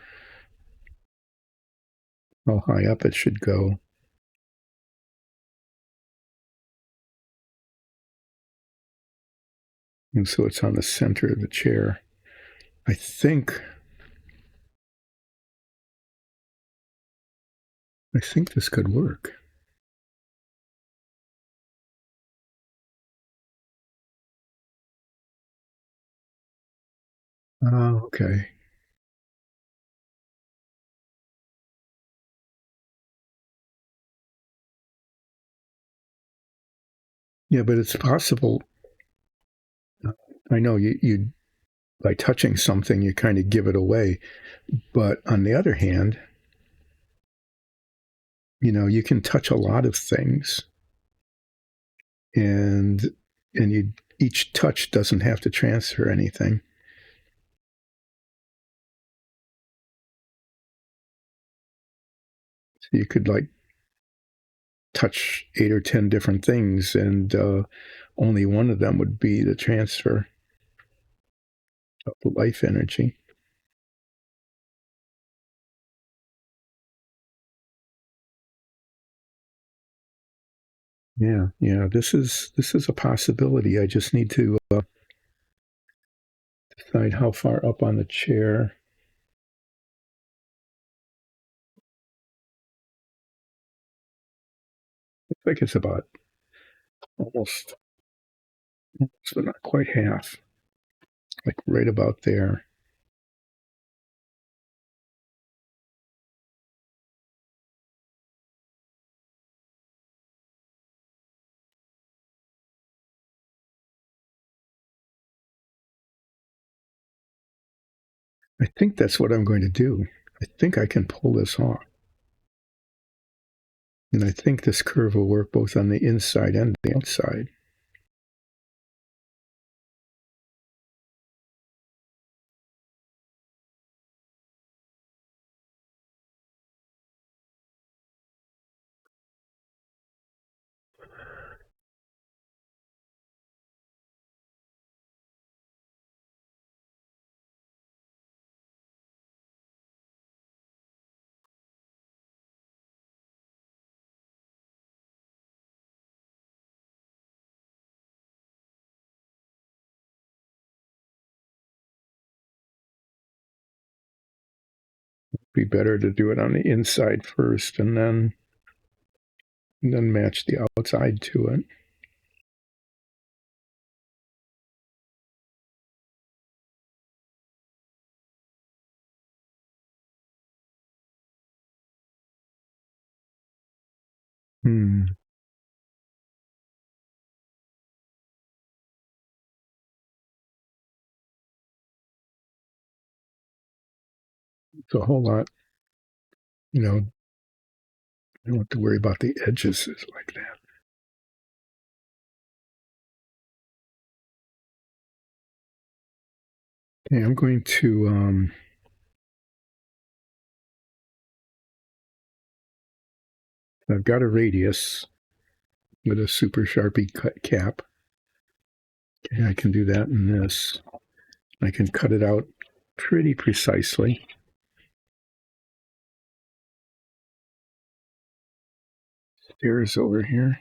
how high up it should go. And so it's on the center of the chair. I think this could work. Oh, okay. Yeah, but it's possible. I know you by touching something, you kind of give it away. But on the other hand, you can touch a lot of things, and each touch doesn't have to transfer anything. So you could like touch 8 or 10 different things, and only one of them would be the transfer of the life energy. Yeah. This is a possibility. I just need to decide how far up on the chair. I think it's about almost, but not quite half. Like right about there. I think that's what I'm going to do. I think I can pull this off. And I think this curve will work both on the inside and the outside. It'd be better to do it on the inside first and then match the outside to it. Hmm. It's a whole lot, you know, I don't have to worry about the edges like that. Okay, I'm going to I've got a radius with a super Sharpie cut cap. Okay, I can do that in this. I can cut it out pretty precisely. Stairs over here.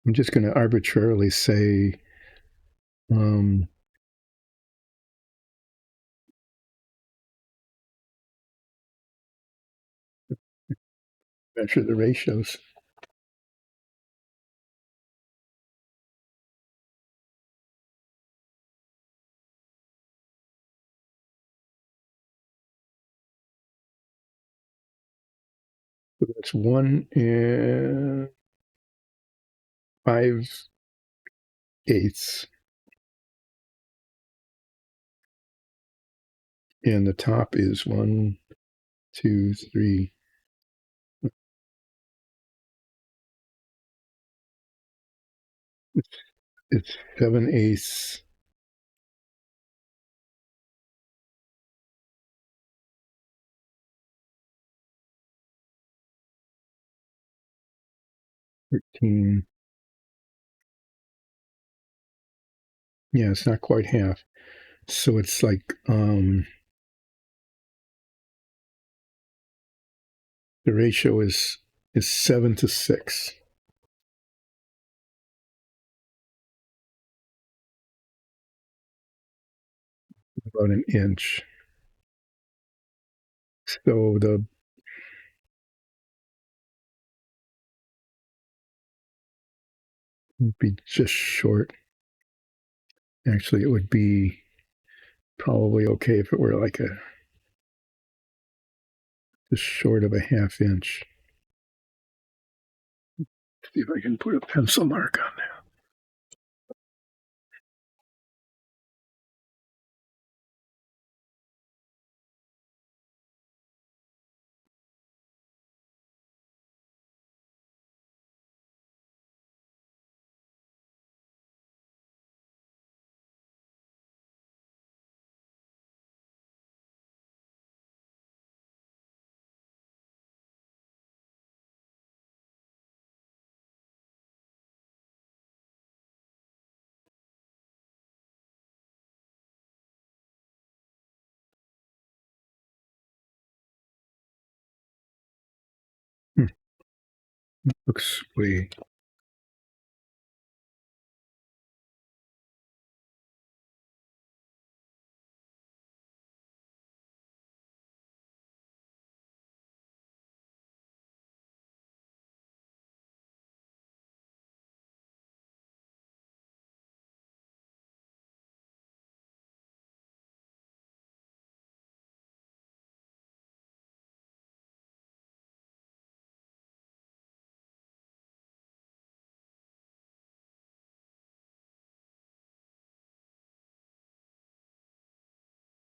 I'm just going to arbitrarily say um, measure the ratios. So that's 1 5/8, and the top is 1, 2, 3. It's 7/8. 13. Yeah, it's not quite half. So it's like the ratio is 7 to 6. About an inch. So the would be just short. Actually, it would be probably okay if it were like a just short of a ½ inch. See if I can put a pencil mark on there. Looks way.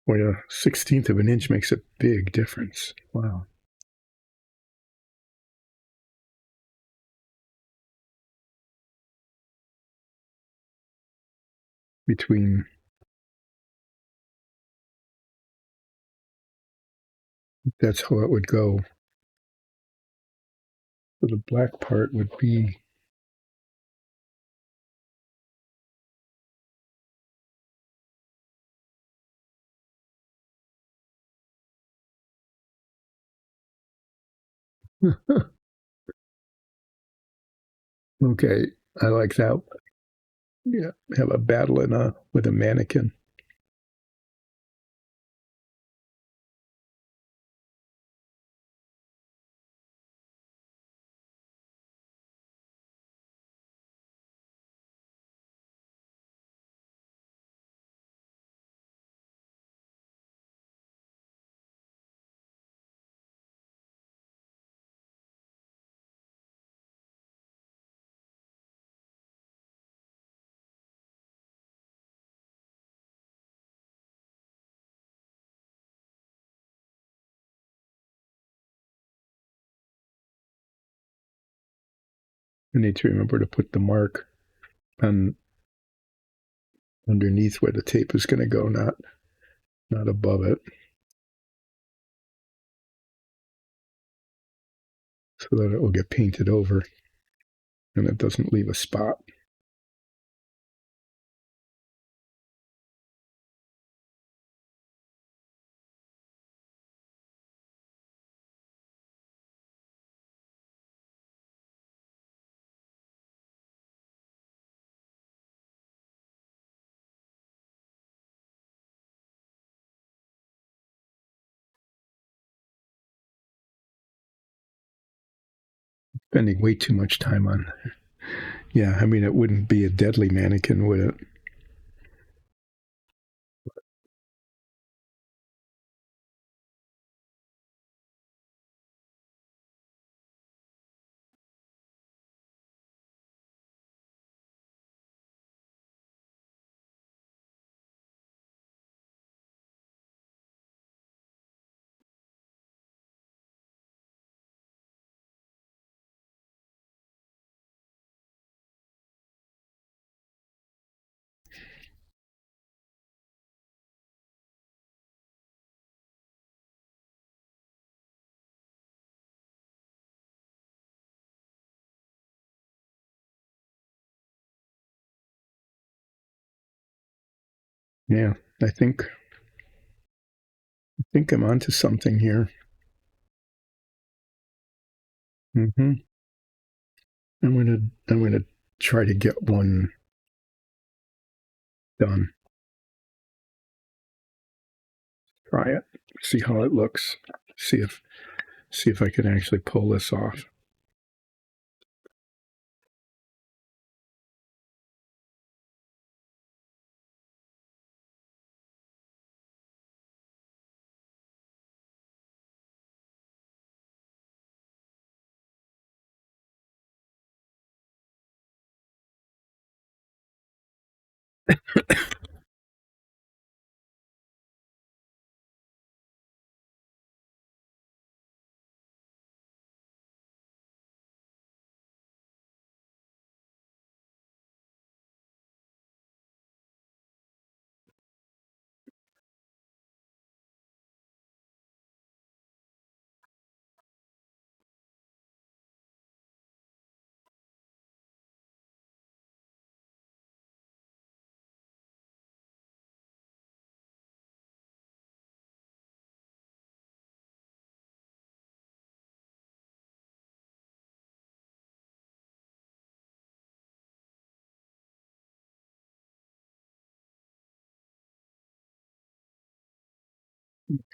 Boy, a 1/16 of an inch makes a big difference. Wow. Between, that's how it would go. So the black part would be, okay, I like that. Yeah, have a battle with a mannequin. I need to remember to put the mark on underneath where the tape is going to go, not above it, so that it will get painted over and it doesn't leave a spot. Spending way too much time on. Yeah, I mean, it wouldn't be a deadly mannequin, would it? Yeah, I think I'm onto something here. Mm-hmm. I'm gonna try to get one done. Try it. See how it looks. See if I can actually pull this off.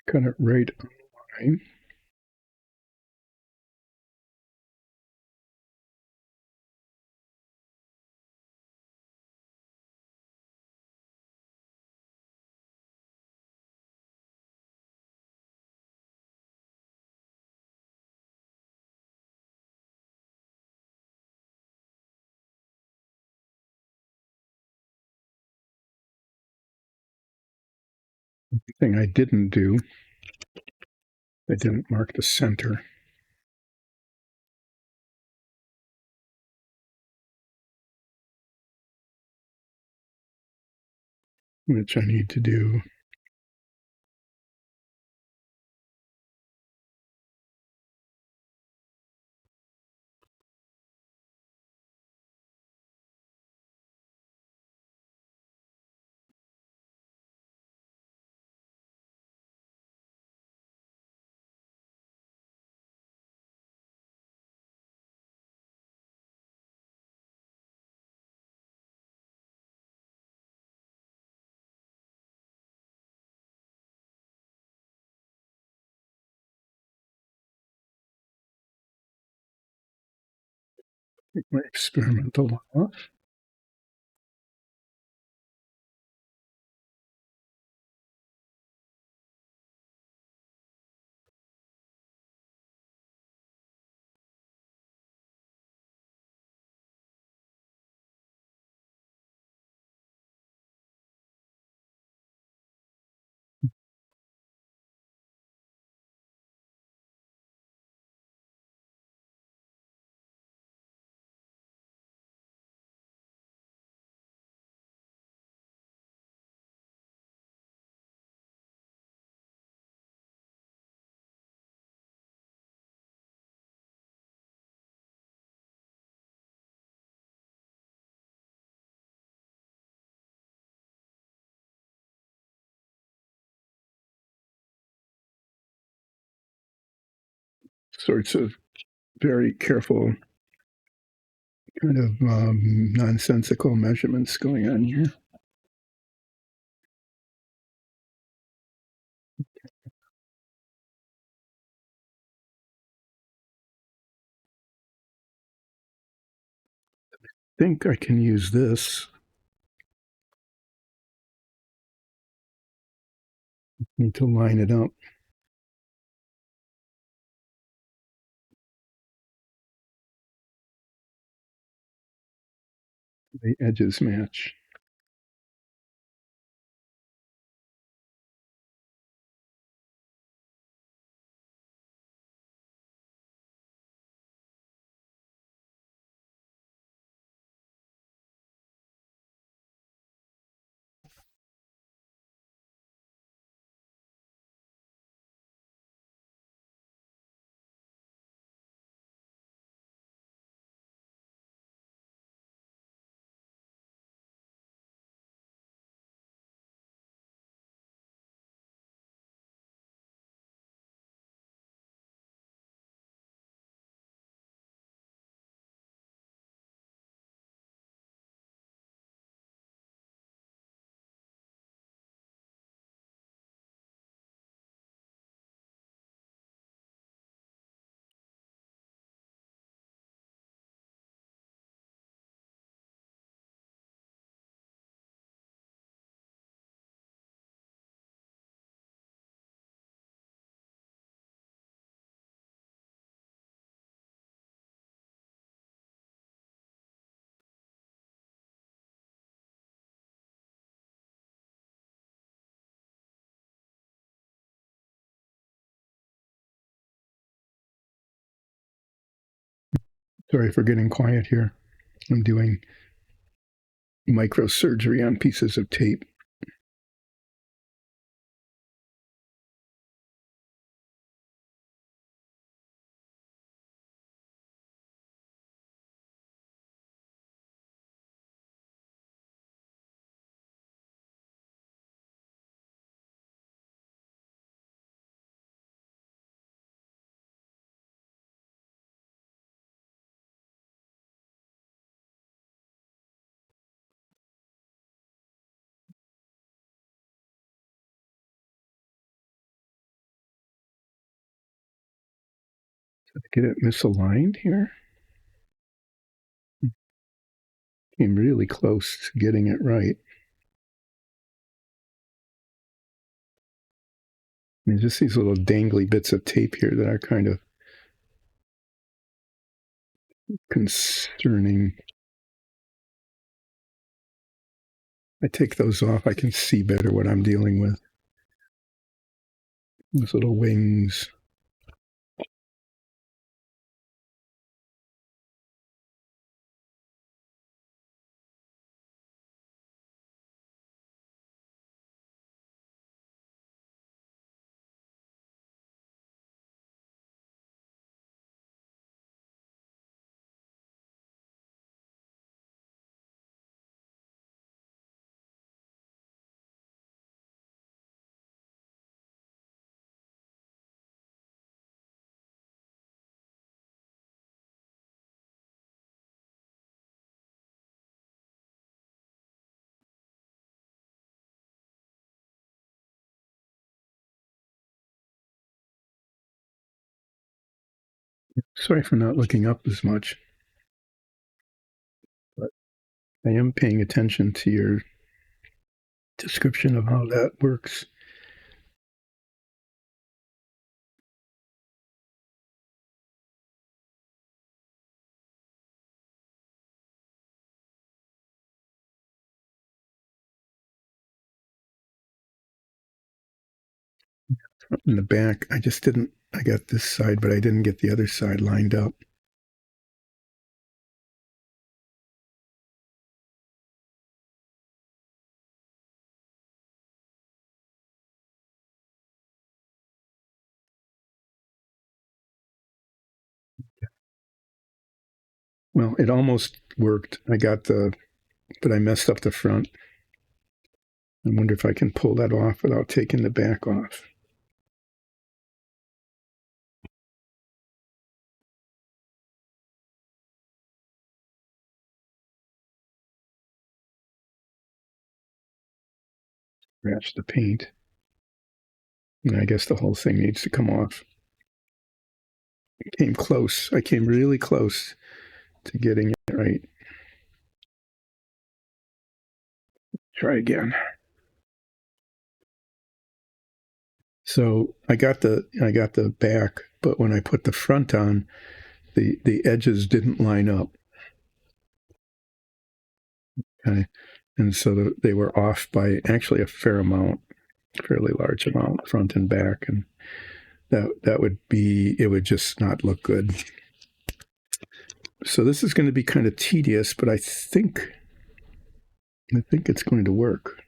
Cut it right on. The thing I didn't do, I didn't mark the center, which I need to do. Take my experimental off. Sorts of very careful kind of nonsensical measurements going on here. I think I can use this. Need to line it up. The edges match. Sorry for getting quiet here. I'm doing microsurgery on pieces of tape. Did I get it misaligned here? Came really close to getting it right. There's just these little dangly bits of tape here that are kind of concerning. I take those off, I can see better what I'm dealing with. Those little wings. Sorry for not looking up as much, but I am paying attention to your description of how that works. In the back, I got this side, but I didn't get the other side lined up. Well, it almost worked. But I messed up the front. I wonder if I can pull that off without taking the back off. Scratch the paint. And I guess the whole thing needs to come off. I came close. I came really close to getting it right. Try again. So I got the back, but when I put the front on, the edges didn't line up. Okay. And so they were off by actually a fair amount, fairly large amount, front and back, and that would just not look good. So this is going to be kind of tedious, but I think it's going to work.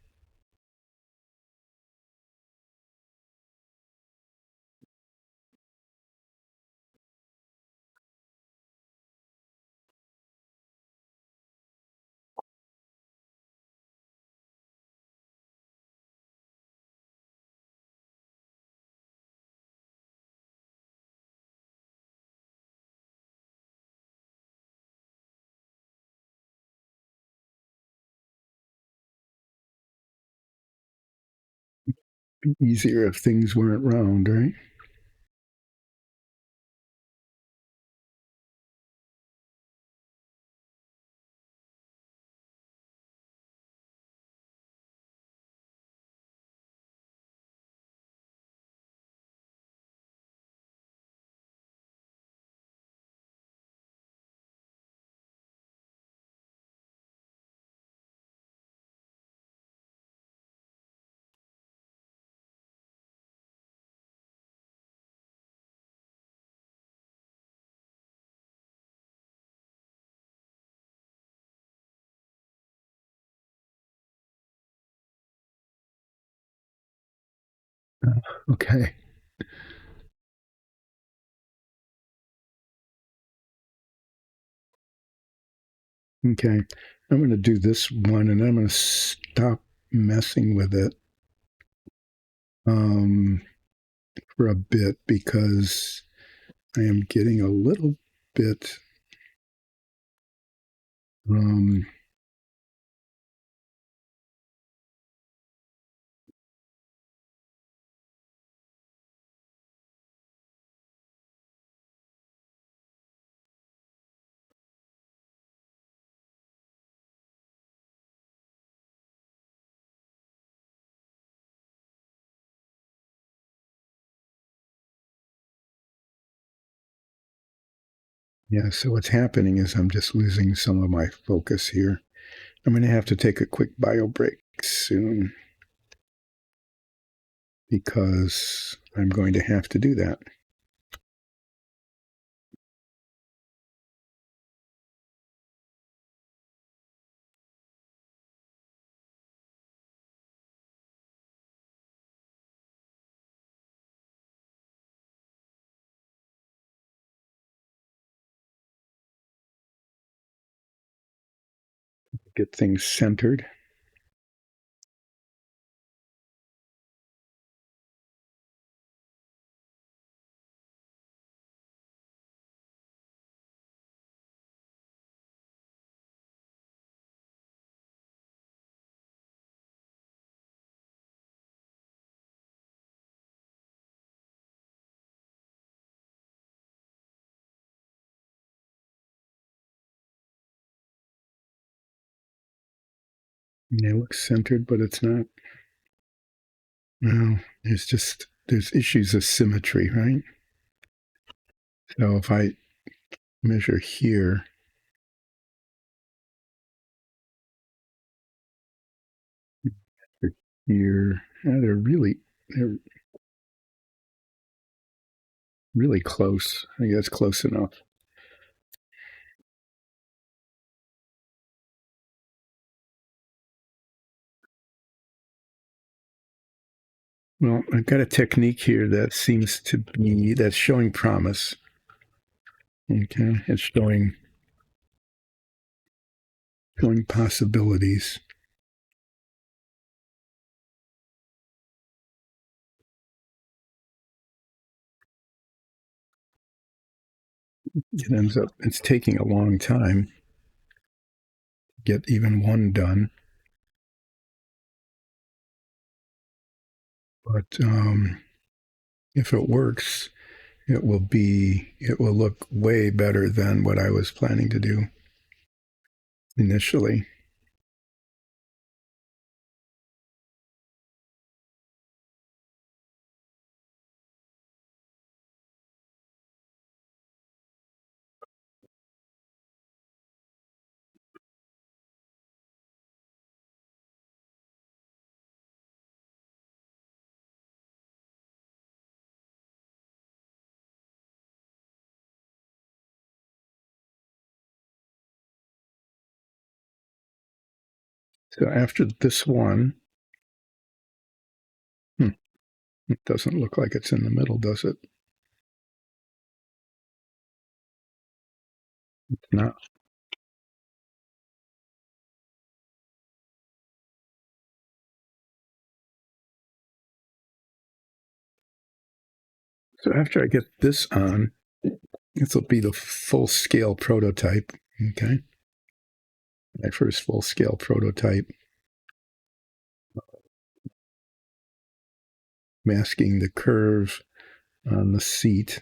Be easier if things weren't round, right? Okay. Okay. I'm going to do this one and I'm going to stop messing with it for a bit because I am getting a little bit um, yeah, so what's happening is I'm just losing some of my focus here. I'm going to have to take a quick bio break soon because I'm going to have to do that. Get things centered. It looks centered, but it's not. Well, there's issues of symmetry, right? So if I measure here, here, they're really close. I guess close enough. Well, I've got a technique here that seems to be that's showing promise. Okay, it's showing possibilities. It's taking a long time to get even one done. But if it works, it will look way better than what I was planning to do initially. So after this one, it doesn't look like it's in the middle, does it? It's not. So after I get this on, this will be the full scale prototype. Okay. My first full scale prototype, masking the curve on the seat.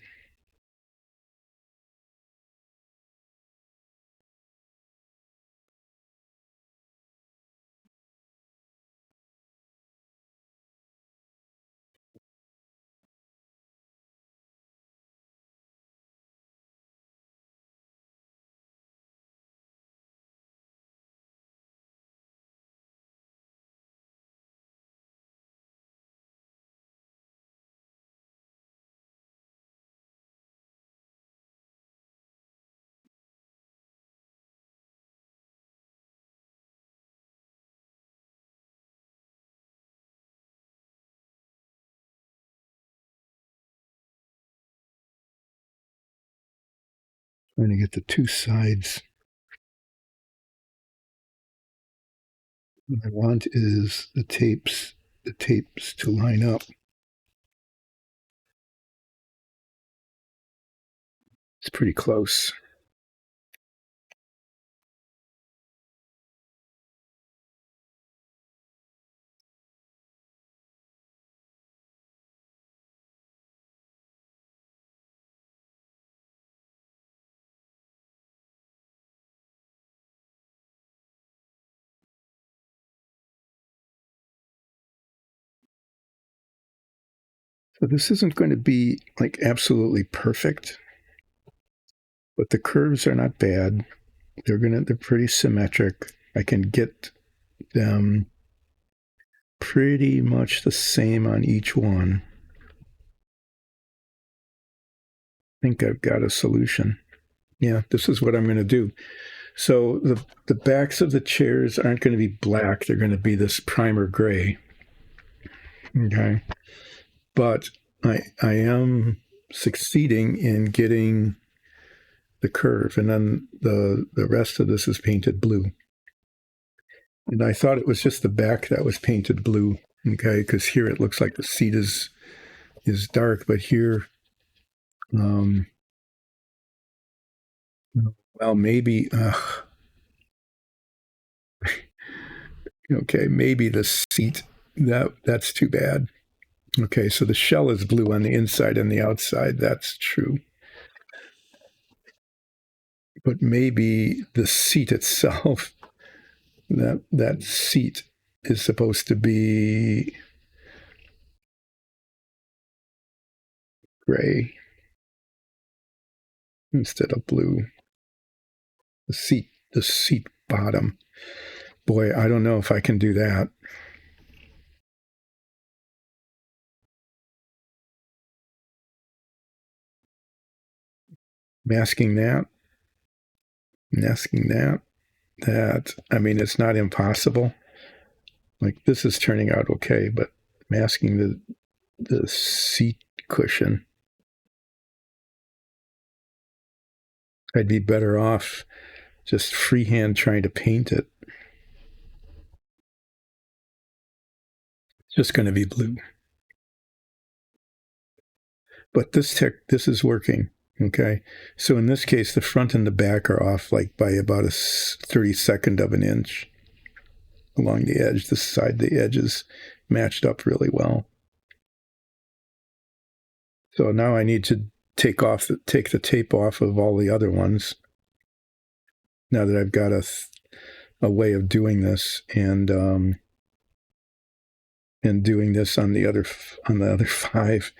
trying to get the two sides. What I want is the tapes to line up. It's pretty close. So this isn't going to be like absolutely perfect, but the curves are not bad. They're pretty symmetric. I can get them pretty much the same on each one. I think I've got a solution. Yeah, this is what I'm going to do. So the backs of the chairs aren't going to be black. They're going to be this primer gray. Okay. But I am succeeding in getting the curve, and then the rest of this is painted blue. And I thought it was just the back that was painted blue, okay, because here it looks like the seat is dark, but here, well, maybe, okay, maybe the seat that's too bad. Okay, so the shell is blue on the inside and the outside. That's true. But maybe the seat itself, that seat is supposed to be gray instead of blue. The seat bottom. Boy, I don't know if I can do that. Masking that. I mean, it's not impossible. Like this is turning out okay, but masking the seat cushion, I'd be better off just freehand trying to paint it. It's just going to be blue. But this is working. Okay. So in this case, the front and the back are off like by about a 32nd of an inch along the edge. This side, the edges matched up really well. So now I need to take the tape off of all the other ones. Now that I've got a way of doing this, and doing this on the other 5,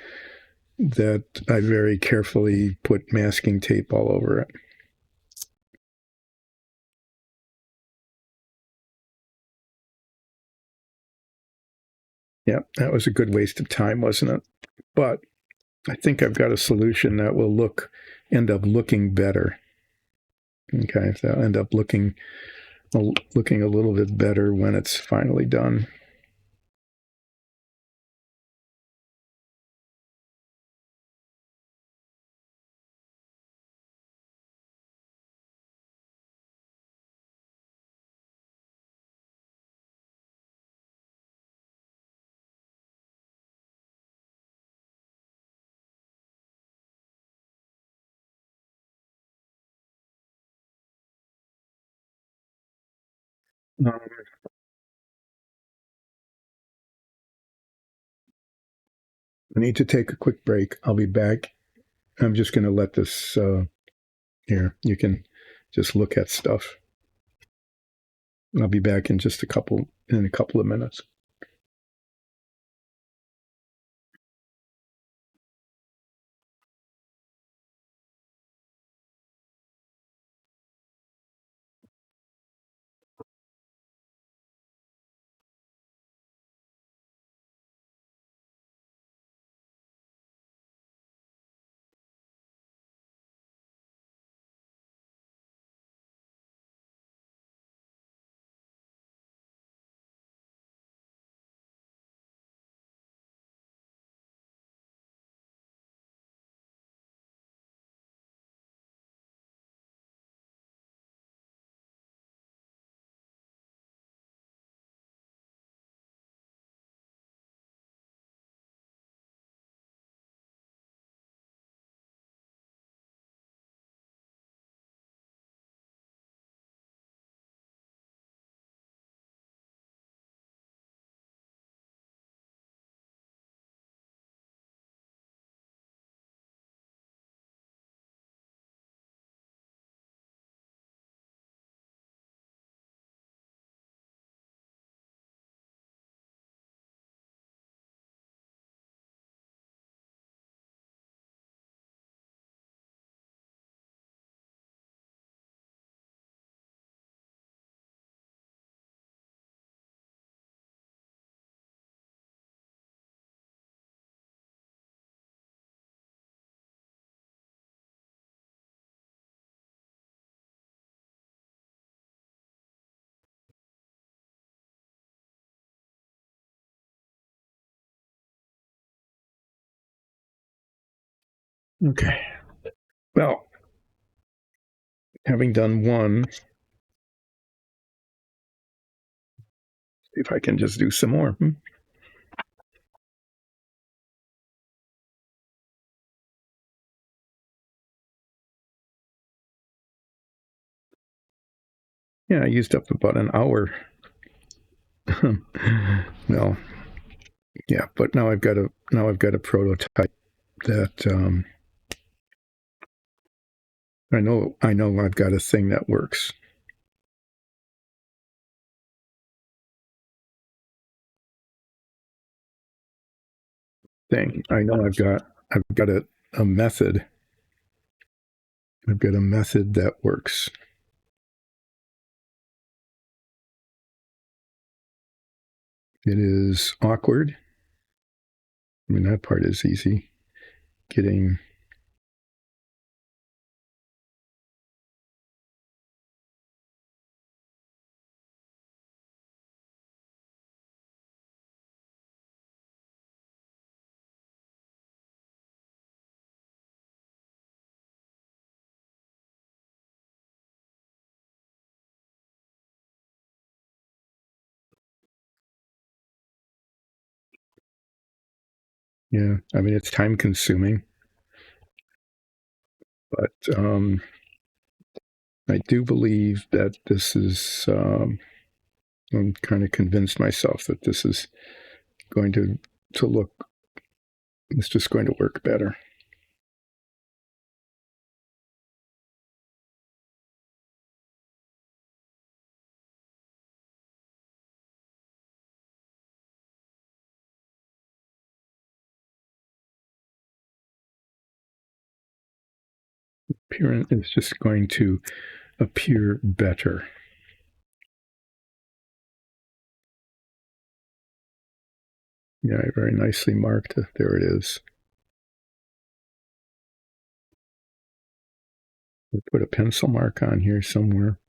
that I very carefully put masking tape all over it. Yeah, that was a good waste of time, wasn't it? But I think I've got a solution that will end up looking better. Okay, so I'll end up looking a little bit better when it's finally done. I need to take a quick break. I'll be back. I'm just going to let this here. You can just look at stuff. I'll be back in a couple of minutes. Okay. Well, having done one, see if I can just do some more. Yeah, I used up about an hour. No, yeah, but now I've got a prototype that I know I've got a thing that works. Thing I know I've got a method. I've got a method that works. It is awkward. I mean, that part is easy. Getting yeah, I mean, it's time consuming, but I do believe that this is. I'm kind of convinced myself that this is going to look. It's just going to work better. Appearance is just going to appear better. Yeah, very nicely marked. There it is. We'll put a pencil mark on here somewhere.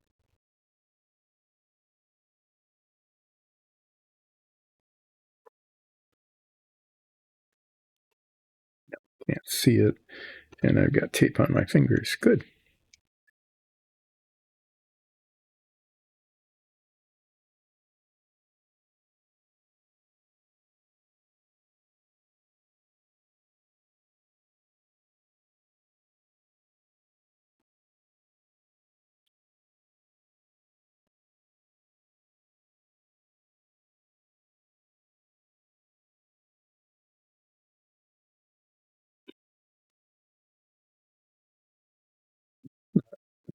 Can't see it. And I've got tape on my fingers. Good.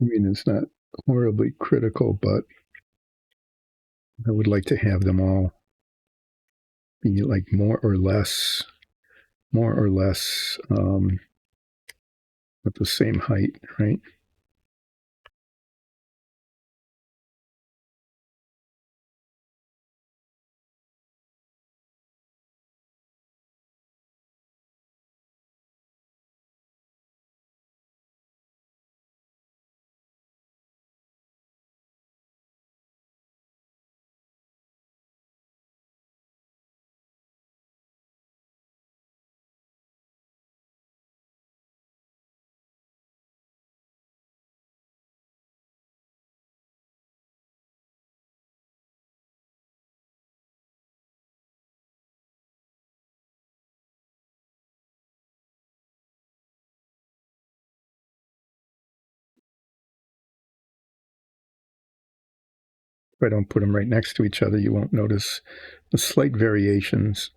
I mean, it's not horribly critical, but I would like to have them all be like more or less at the same height, right? If I don't put them right next to each other, you won't notice the slight variations.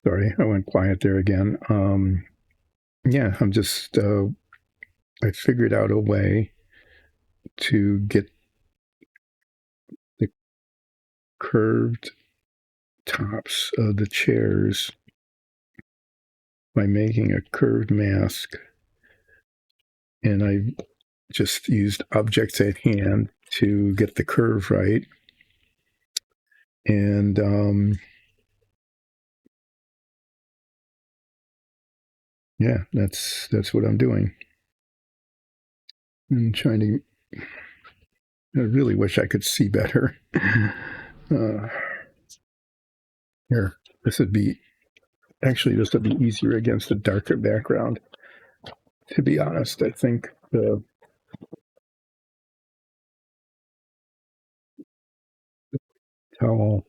Sorry, I went quiet there again. Yeah, I'm just, I figured out a way to get the curved tops of the chairs by making a curved mask. And I just used objects at hand to get the curve right. And yeah, that's what I'm doing. I'm trying to. I really wish I could see better. Here, this would be easier against a darker background. To be honest, I think the towel.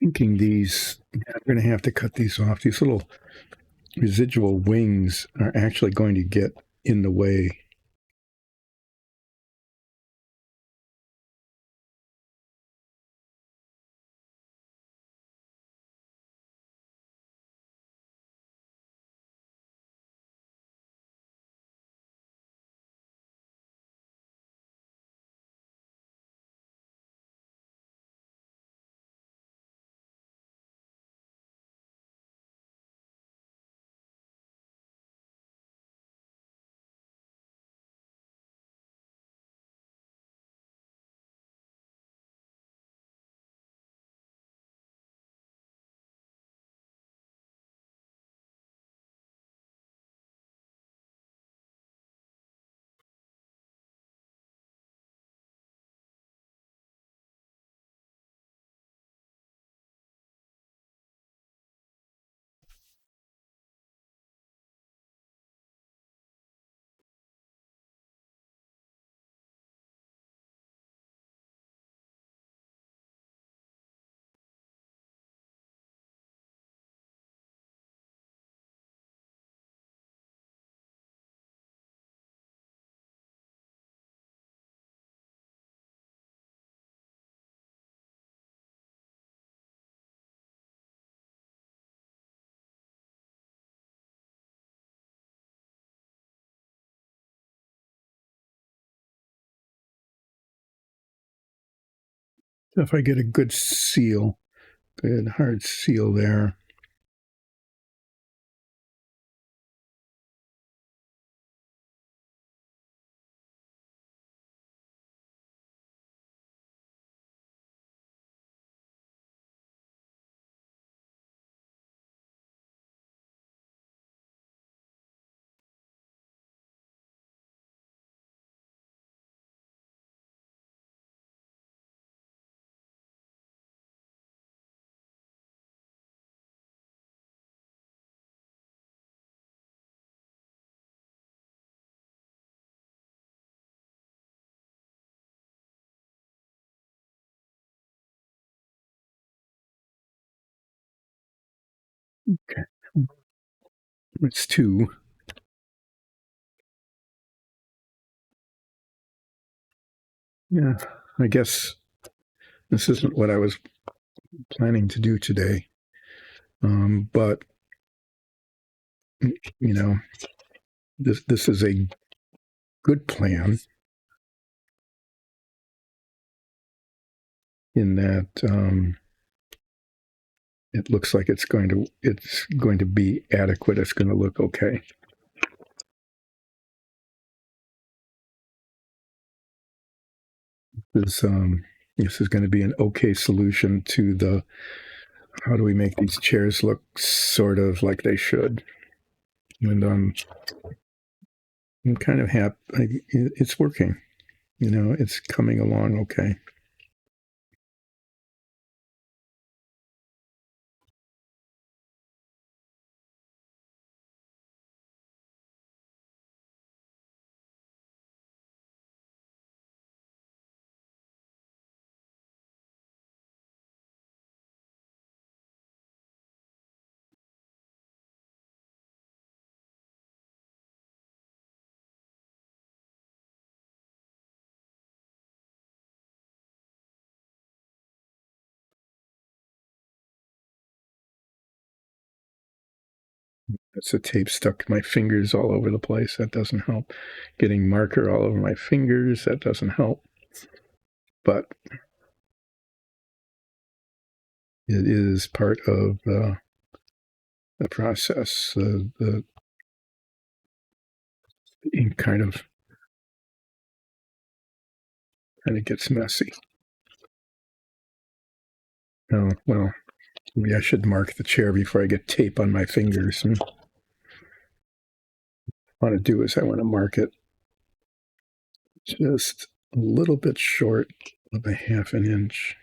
Thinking these, I'm going to have to cut these off. These little residual wings are actually going to get in the way. So if I get a good seal, good hard seal there. Okay. It's two. Yeah, I guess this isn't what I was planning to do today. But you know, this is a good plan in that it looks like it's going to be adequate. It's going to look okay. This is going to be an okay solution to the how do we make these chairs look sort of like they should. And I'm kind of happy. It's working. It's coming along okay. That's the tape stuck to my fingers all over the place. That doesn't help. Getting marker all over my fingers, that doesn't help. But it is part of the process. The ink kind of gets messy. Oh, well, maybe I should mark the chair before I get tape on my fingers. And what I want to do is I want to mark it just a little bit short of a half an inch.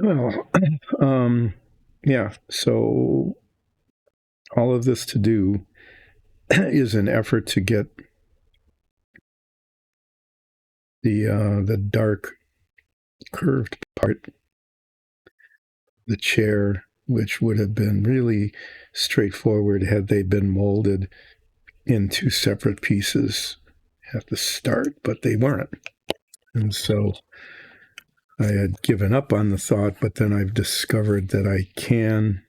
Well, yeah, so all of this to do is an effort to get the dark curved part, the chair, which would have been really straightforward had they been molded in two separate pieces at the start, but they weren't. And so I had given up on the thought, but then I've discovered that I can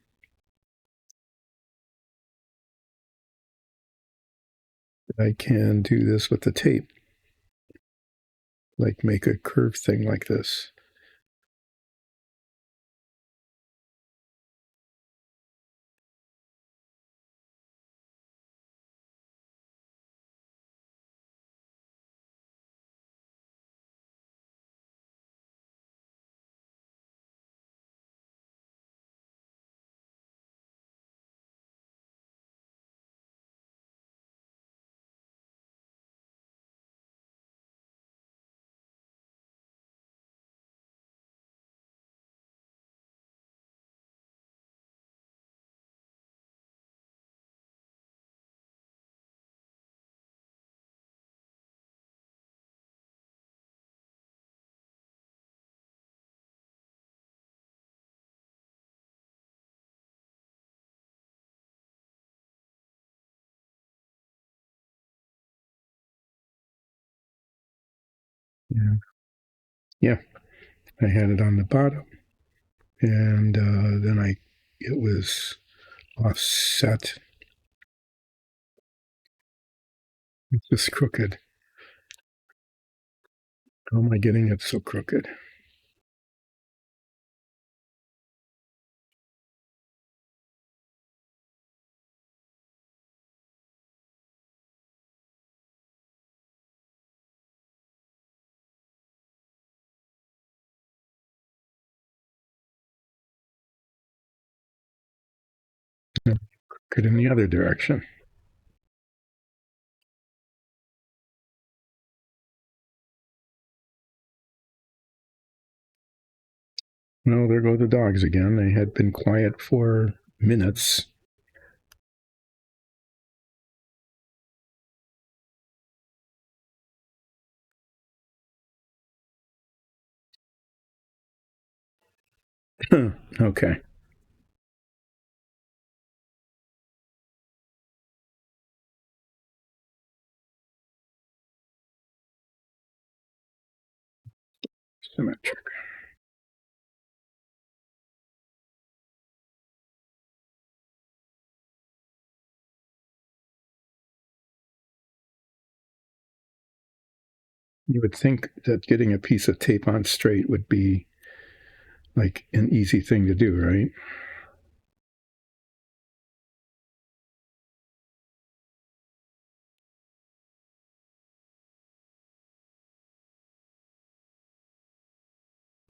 do this with the tape, like make a curved thing like this. Yeah. Yeah, I had it on the bottom, and then it was offset. It's just crooked. How am I getting it so crooked? Crooked in the other direction. No, there go the dogs again. They had been quiet for minutes. Okay. Symmetric. You would think that getting a piece of tape on straight would be like an easy thing to do, right?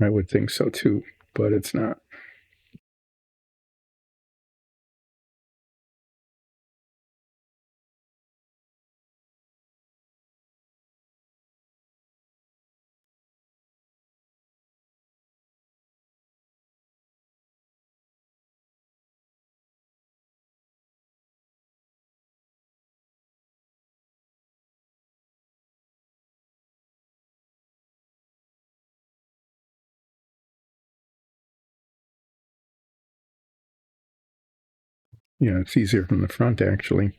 I would think so too, but it's not. Yeah, it's easier from the front actually.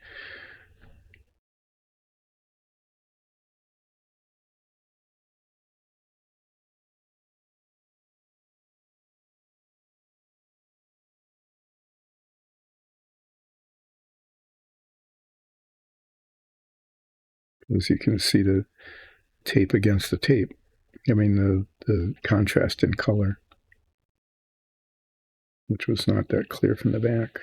As you can see the tape against the tape. I mean the contrast in color, which was not that clear from the back.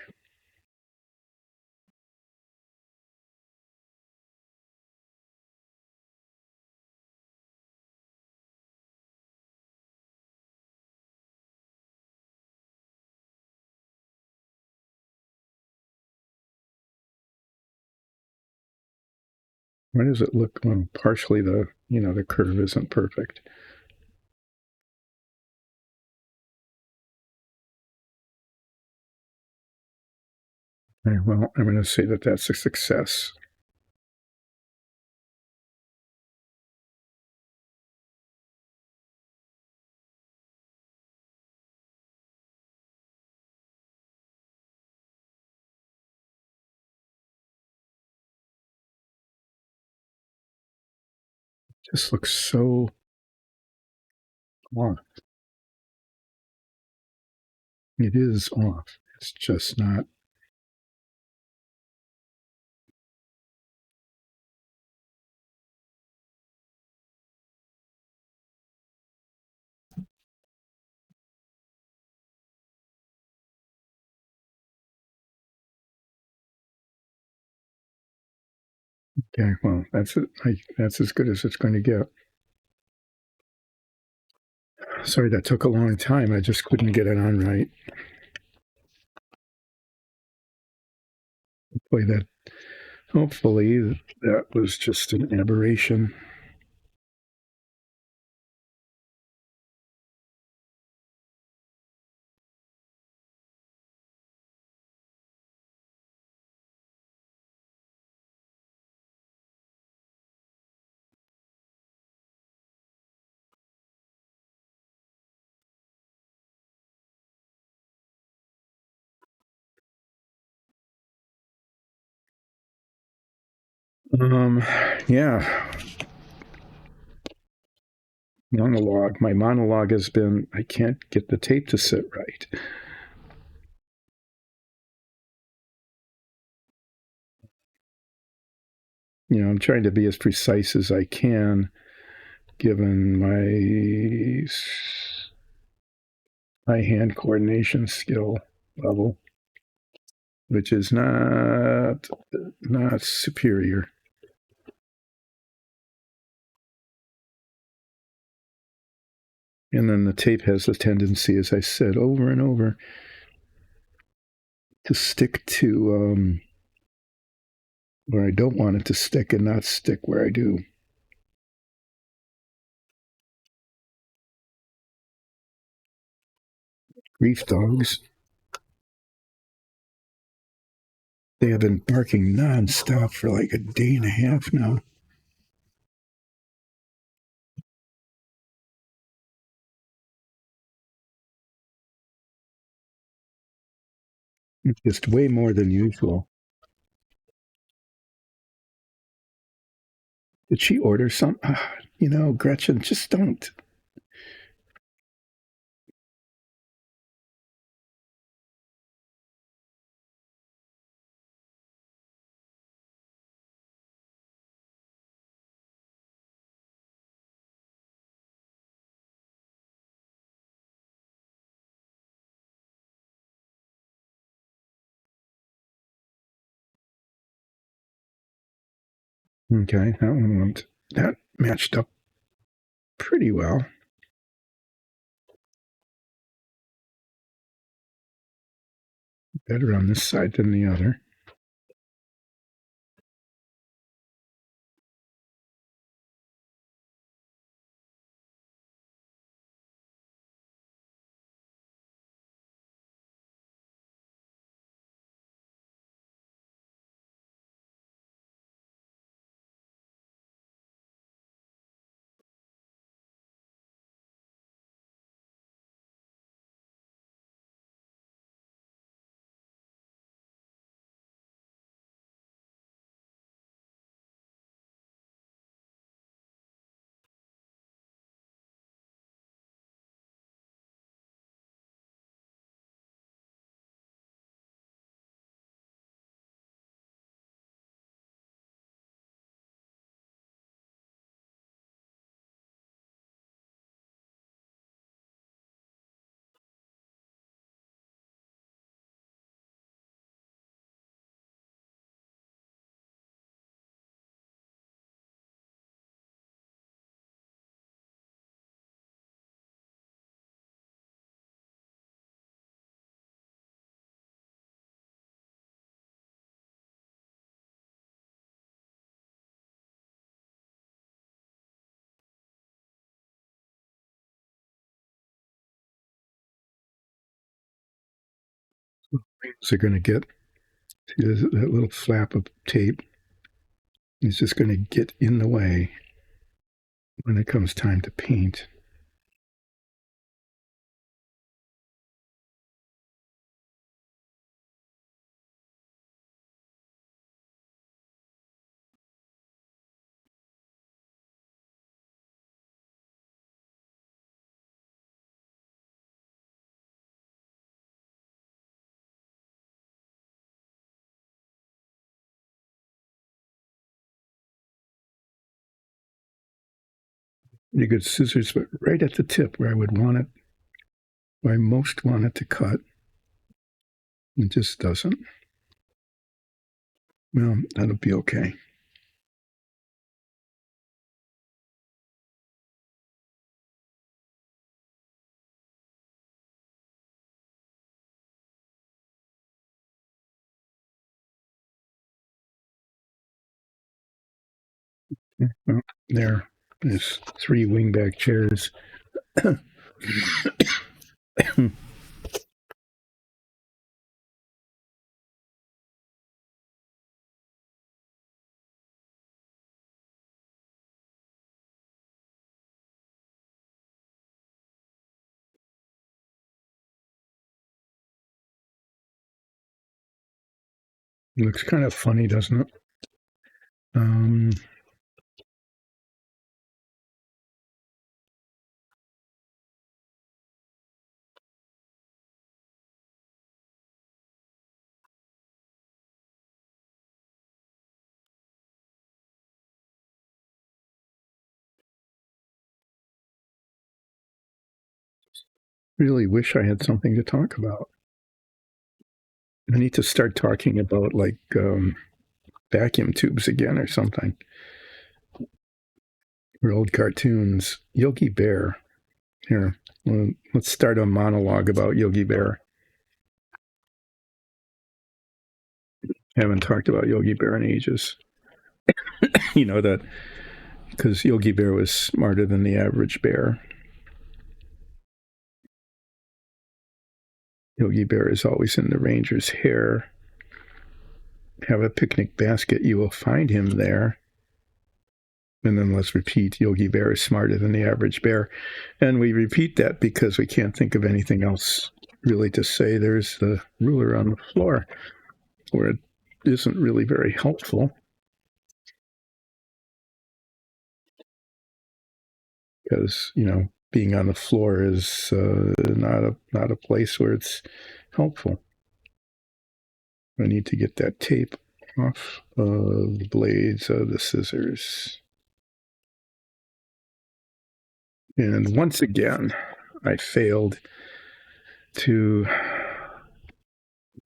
Why does it look well, partially the curve isn't perfect. Okay, well, I'm going to say that that's a success. Just looks so off. It is off. It's just not. Okay, well, that's as good as it's going to get. Sorry that took a long time. I just couldn't get it on right. Hopefully that was just an aberration. Um, yeah, monologue. My monologue has been I can't get the tape to sit right. I'm trying to be as precise as I can given my hand coordination skill level, which is not superior. And then the tape has a tendency, as I said over and over, to stick to where I don't want it to stick and not stick where I do. Grief dogs. They have been barking nonstop for like a day and a half now. It's just way more than usual. Did she order some? Gretchen, just don't. Okay, that matched up pretty well. Better on this side than the other. So going to get that little flap of tape is just going to get in the way when it comes time to paint. You get scissors, but right at the tip where I would want it, where I most want it to cut. It just doesn't. Well, that'll be okay. Well, there's 3 wingback chairs. Looks kind of funny, doesn't it? Really wish I had something to talk about. I need to start talking about like vacuum tubes again or something. Or old cartoons. Yogi Bear. Here, let's start a monologue about Yogi Bear. Haven't talked about Yogi Bear in ages. You know that because Yogi Bear was smarter than the average bear. Yogi Bear is always in the ranger's hair. Have a picnic basket, you will find him there. And then let's repeat, Yogi Bear is smarter than the average bear. And we repeat that because we can't think of anything else really to say. There's the ruler on the floor where it isn't really very helpful. Because, being on the floor is not a place where it's helpful. I need to get that tape off of the blades of the scissors. And once again, I failed to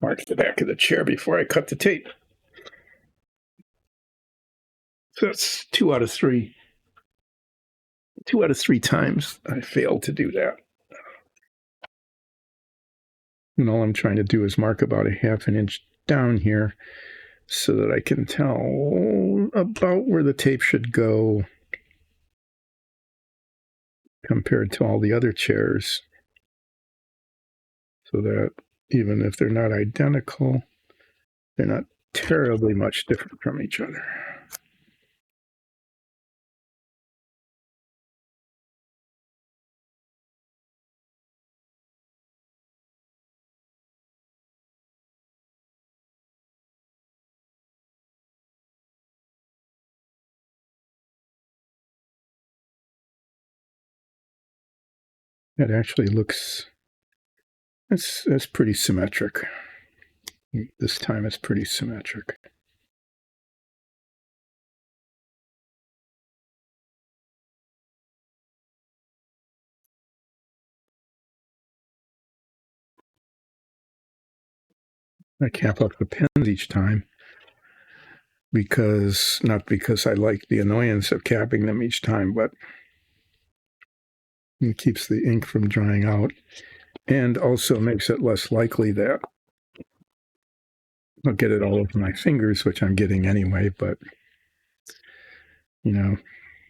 mark the back of the chair before I cut the tape. that's 2 out of 3. 2 out of 3 times I failed to do that. And all I'm trying to do is mark about a half an inch down here so that I can tell about where the tape should go compared to all the other chairs, so that even if they're not identical, they're not terribly much different from each other. It actually looks, that's pretty symmetric. This time it's pretty symmetric. I cap up the pens each time not because I like the annoyance of capping them each time, but it keeps the ink from drying out and also makes it less likely that I'll get it all over my fingers, which I'm getting anyway, but,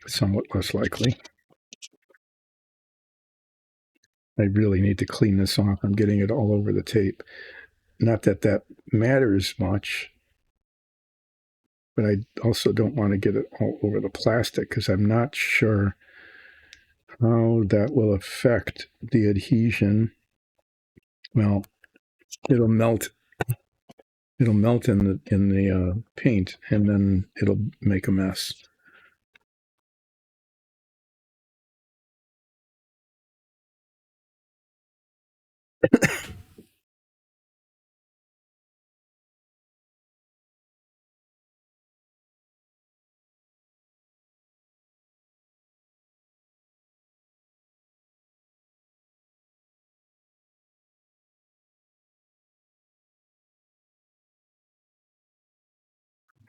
somewhat less likely. I really need to clean this off. I'm getting it all over the tape. Not that that matters much, but I also don't want to get it all over the plastic because I'm not sure how that will affect the adhesion. Well, it'll melt. It'll melt in the paint, and then it'll make a mess.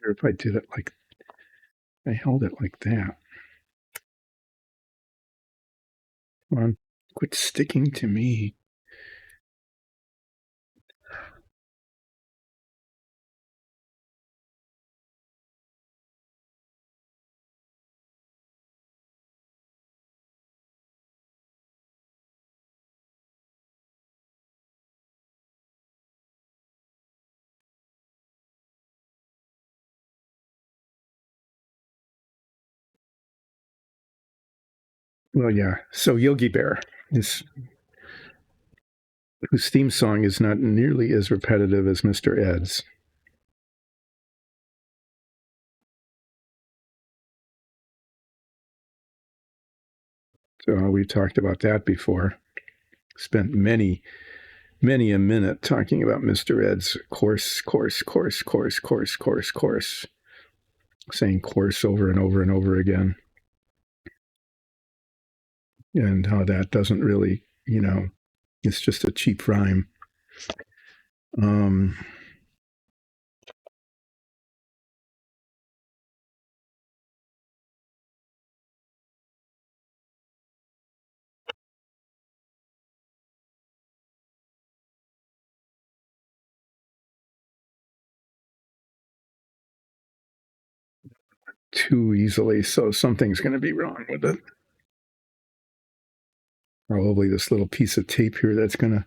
Or if I did it like, I held it like that. Come on, quit sticking to me. Well, yeah. So Yogi Bear whose theme song is not nearly as repetitive as Mr. Ed's. So we've talked about that before. Spent many a minute talking about Mr. Ed's course, saying course over and over and over again. And how that doesn't really, it's just a cheap rhyme. Too easily, so something's going to be wrong with it. Probably this little piece of tape here that's going to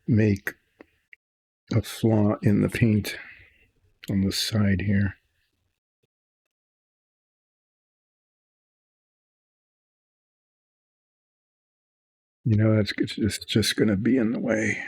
make a flaw in the paint on the side here. It's just going to be in the way.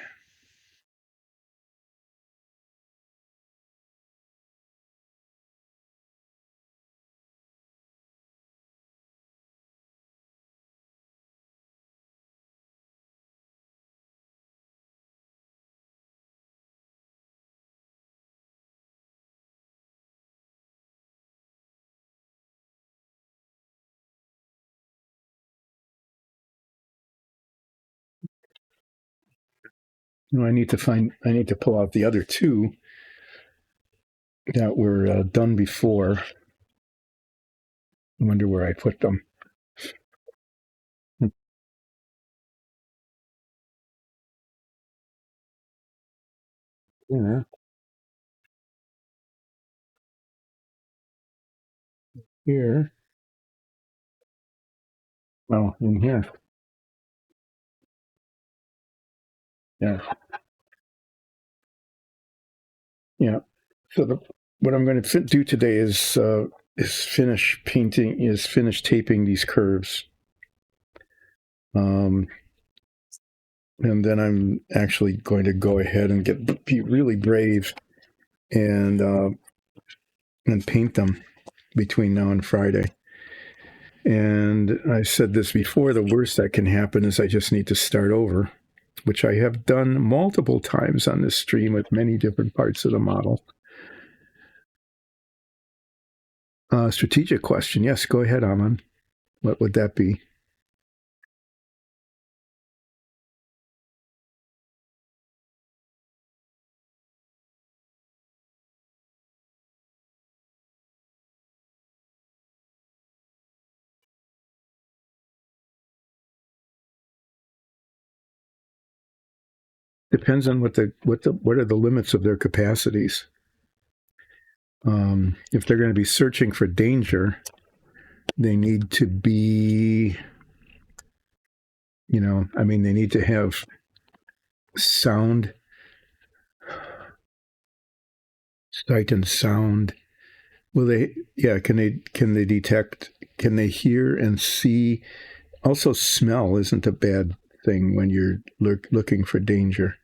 I need to pull out the other two that were done before. I wonder where I put them. Yeah. Here. Oh, in here. Yeah. Yeah. So what I'm going to do today is finish taping these curves. And then I'm actually going to go ahead and be really brave and paint them between now and Friday. And I said this before, the worst that can happen is I just need to start over, which I have done multiple times on this stream with many different parts of the model. Strategic question. Yes, go ahead, Aman. What would that be? Depends on what are the limits of their capacities. If they're going to be searching for danger, they need to be, they need to have sound, sight and sound. Can they detect, can they hear and see? Also, smell isn't a bad thing when you're looking for danger.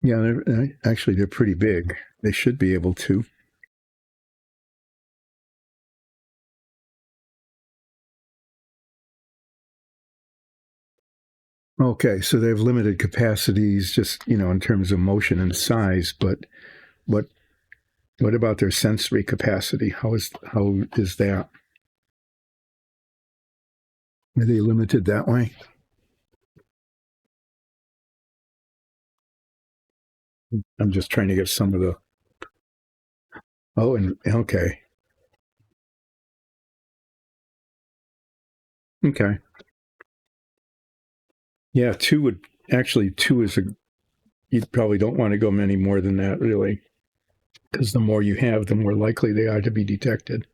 Yeah, they're pretty big. They should be able to. Okay, so they have limited capacities just, in terms of motion and size, but what about their sensory capacity? How is that? Are they limited that way? I'm just trying to get some of the. Oh, and okay. Okay. Yeah, two is you probably don't want to go many more than that, really, because the more you have, the more likely they are to be detected.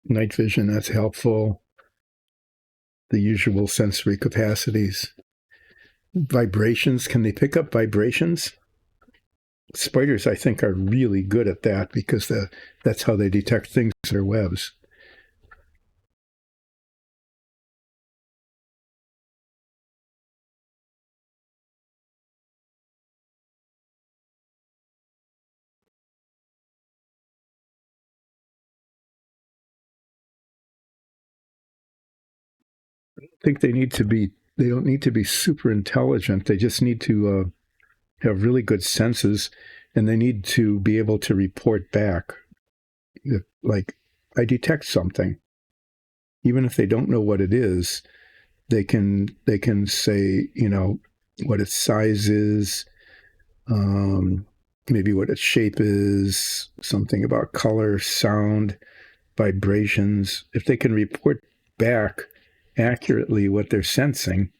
Night vision, that's helpful. The usual sensory capacities. Vibrations, can they pick up vibrations? Spiders, I think, are really good at that because that's how they detect things in their webs. I think they don't need to be super intelligent. They just need to have really good senses, and they need to be able to report back. Like, I detect something, even if they don't know what it is. They can say, what its size is, maybe what its shape is, something about color, sound, vibrations. If they can report back accurately what they're sensing,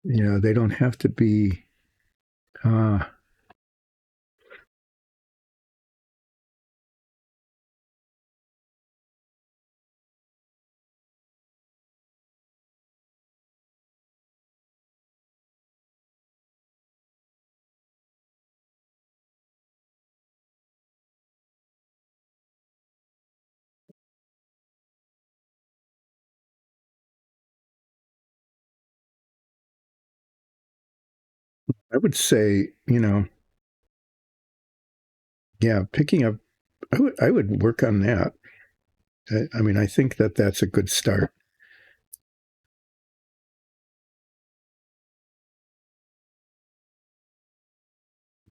they don't have to be. I would say, yeah, picking up. I would work on that. I think that's a good start.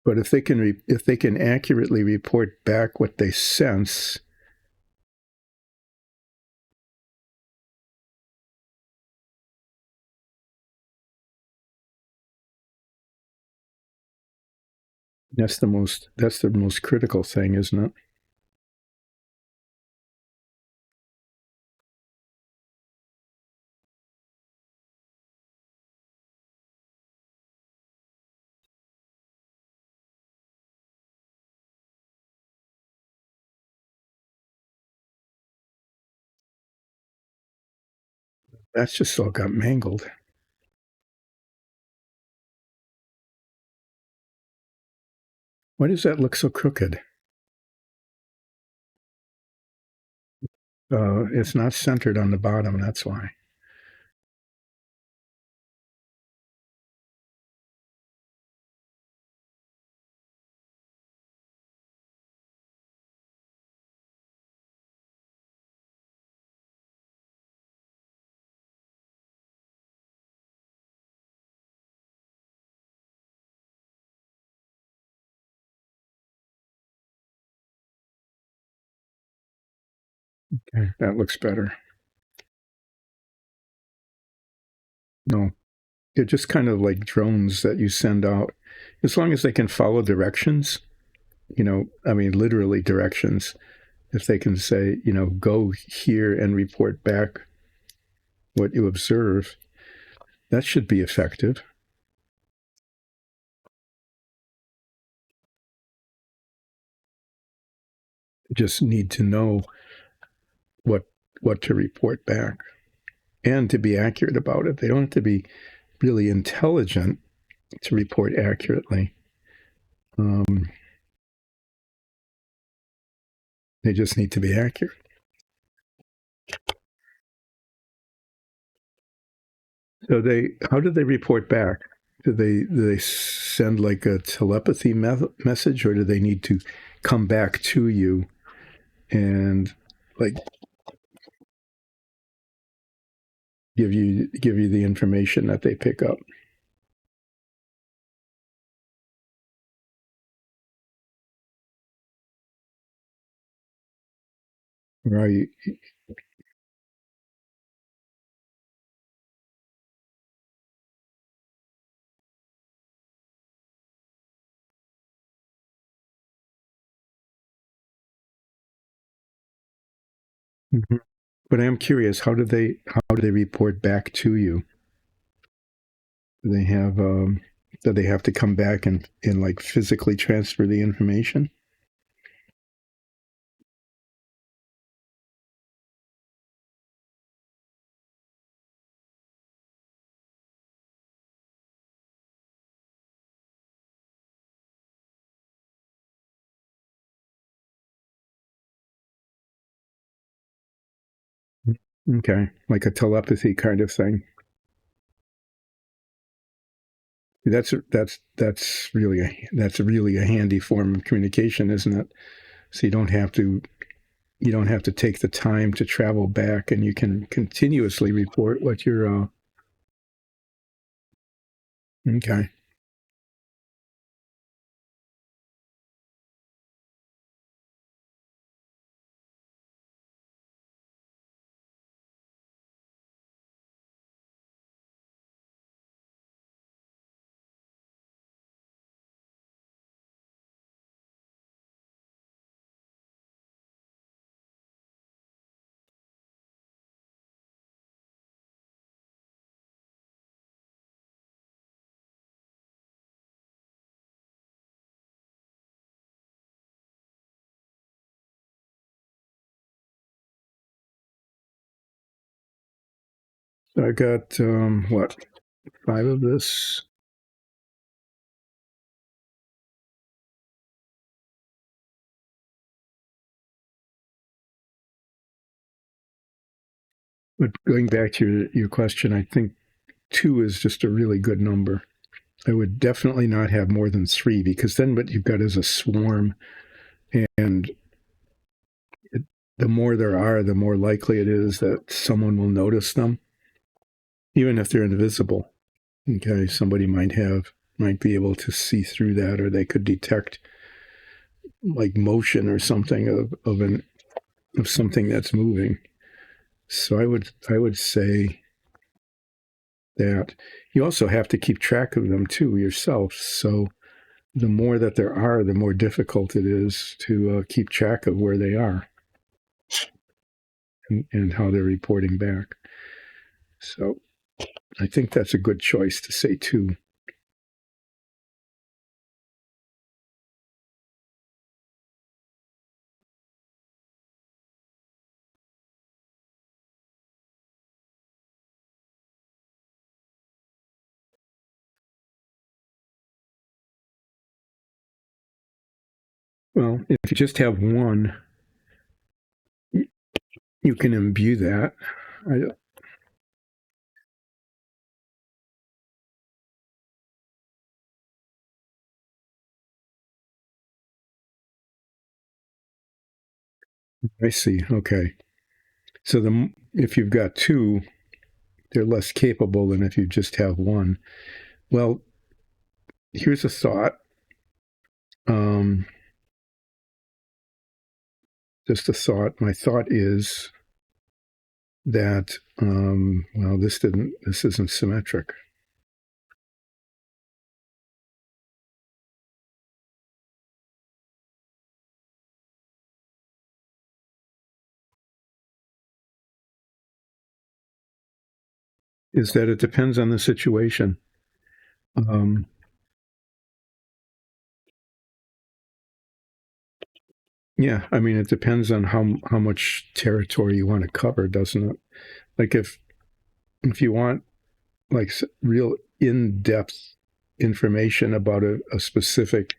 But if they can accurately report back what they sense, That's the most critical thing, isn't it? That's just all got mangled. Why does that look so crooked? It's not centered on the bottom. That's why. Okay, that looks better. No, they're just kind of like drones that you send out. As long as they can follow directions, I mean, literally directions. If they can say, go here and report back what you observe, that should be effective. You just need to know what what to report back and to be accurate about it. They don't have to be really intelligent to report accurately. They just need to be accurate. So how do they report back? Do they send like a telepathy message, or do they need to come back to you and like give you the information that they pick up? Right. Mm-hmm. But I'm curious, how do they report back to you? Do they have do they have to come back and like physically transfer the information? Okay, like a telepathy kind of thing. That's really a handy form of communication, isn't it? So you don't have to take the time to travel back, and you can continuously report what you're. Okay. So I got what, 5 of this. But going back to your question, I think 2 is just a really good number. I would definitely not have more than 3, because then what you've got is a swarm, and it, the more there are, the more likely it is that someone will notice them, even if they're invisible. Okay, somebody might be able to see through that, or they could detect like motion or something of something that's moving. So I would say that you also have to keep track of them too yourself. So the more that there are, the more difficult it is to keep track of where they are and how they're reporting back. So I think that's a good choice to say two. Well, if you just have one, you can imbue that. I see. Okay. So if you've got two, they're less capable than if you just have one. Well, here's a thought. Um, just a thought. My thought is that well, this isn't symmetric. Is that it depends on the situation. Um, yeah, I mean, it depends on how much territory you want to cover, doesn't it? Like if you want like real in depth information about a specific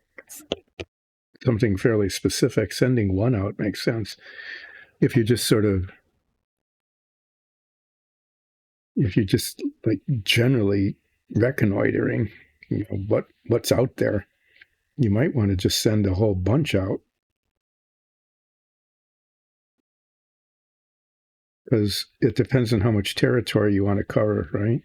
something fairly specific, sending one out makes sense. If you just sort of if you just like generally reconnoitering, what's out there, you might want to just send a whole bunch out because it depends on how much territory you want to cover, right?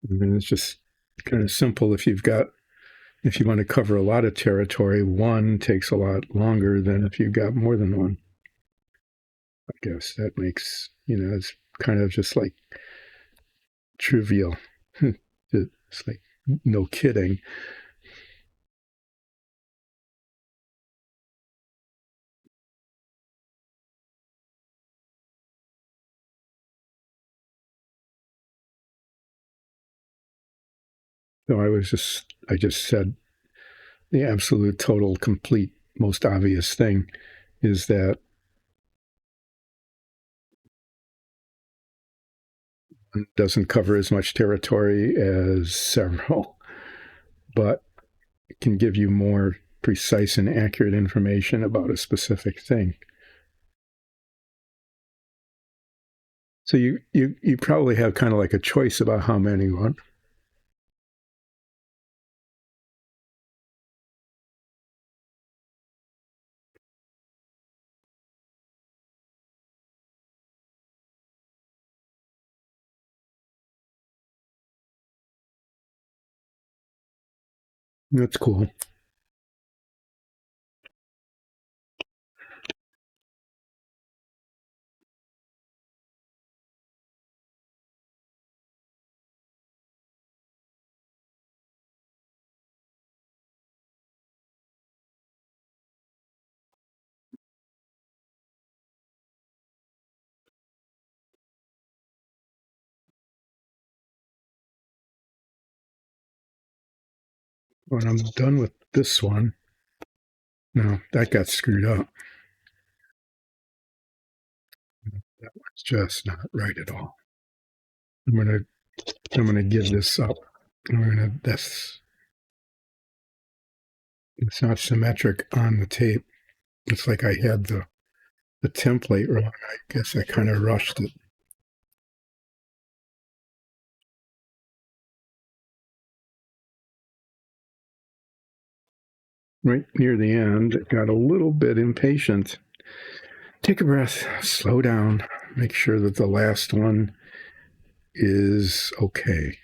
And it's just kind of simple if you want to cover a lot of territory, one takes a lot longer than if you've got more than one. I guess that makes, it's kind of just like trivial. It's like, no kidding. So I just said the absolute, total, complete, most obvious thing is that it doesn't cover as much territory as several, but it can give you more precise and accurate information about a specific thing. So you probably have kind of like a choice about how many you want. That's cool. When I'm done with this one, no, that got screwed up. That one's just not right at all. I'm gonna I'm gonna give this up. It's not symmetric on the tape. It's like I had the template wrong. I guess I kind of rushed it. Right near the end, it got a little bit impatient. Take a breath, slow down, make sure that the last one is okay.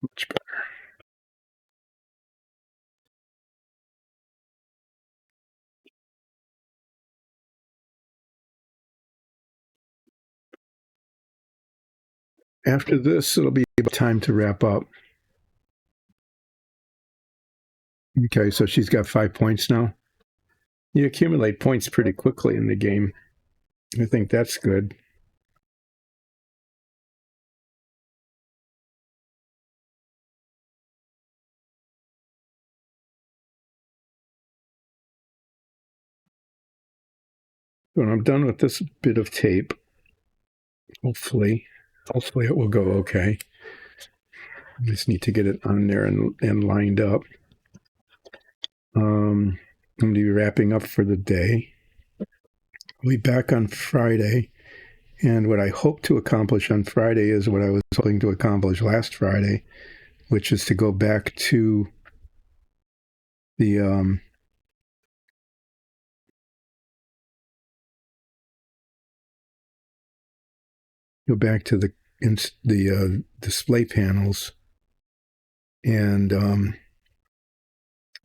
Much better. after this, it'll be about time to wrap up. Okay, so she's got 5 points now. You accumulate points pretty quickly in the game. I think that's good. When I'm done with this bit of tape, hopefully it will go okay. I just need to get it on there and lined up. I'm going to be wrapping up for the day. I'll be back on Friday. And what I hope to accomplish on Friday is what I was hoping to accomplish last Friday, which is to go back to the display panels and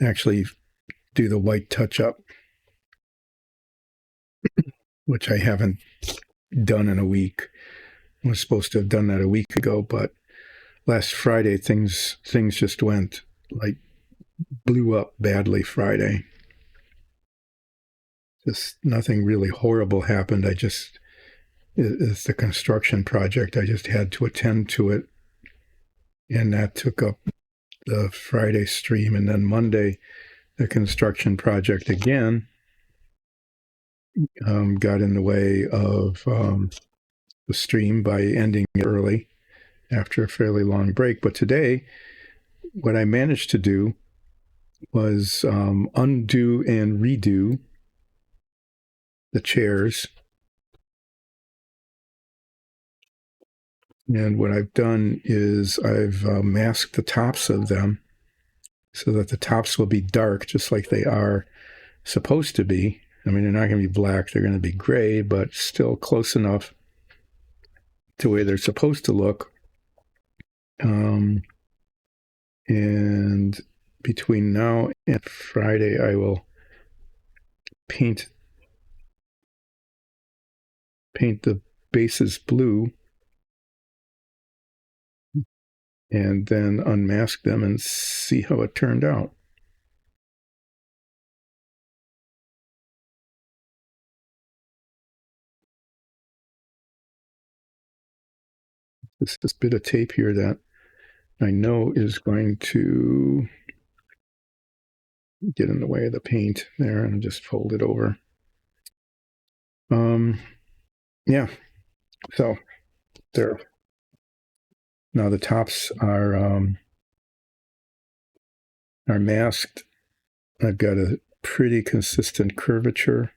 actually do the white touch up, which I haven't done in a week. I was supposed to have done that a week ago, but last Friday things just went like blew up badly Friday. Just nothing really horrible happened. It's the construction project. I just had to attend to it, and that took up the Friday stream. And then Monday, the construction project again got in the way of the stream by ending it early after a fairly long break. But today, what I managed to do was undo and redo the chairs. And what I've done is I've masked the tops of them so that the tops will be dark, just like they are supposed to be. I mean, they're not going to be black, they're going to be gray, but still close enough to where they're supposed to look. And between now and Friday, I will paint the bases blue and then unmask them and see how it turned out. This bit of tape here that I know is going to get in the way of the paint there, and just fold it over. Yeah, so there. Now the tops are masked. I've got a pretty consistent curvature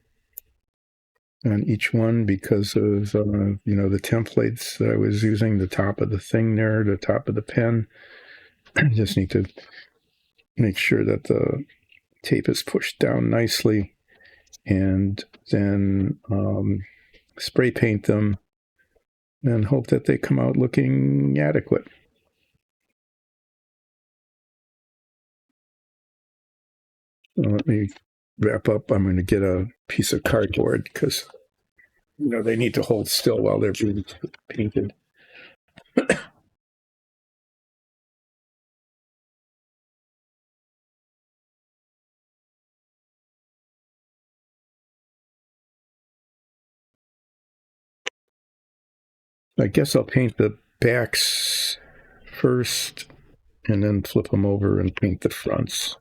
on each one because of the templates that I was using. The top of the thing there, the top of the pen. I just need to make sure that the tape is pushed down nicely, and then spray paint them and hope that they come out looking adequate. Let me wrap up. I'm going to get a piece of cardboard because they need to hold still while they're being painted. I guess I'll paint the backs first and then flip them over and paint the fronts.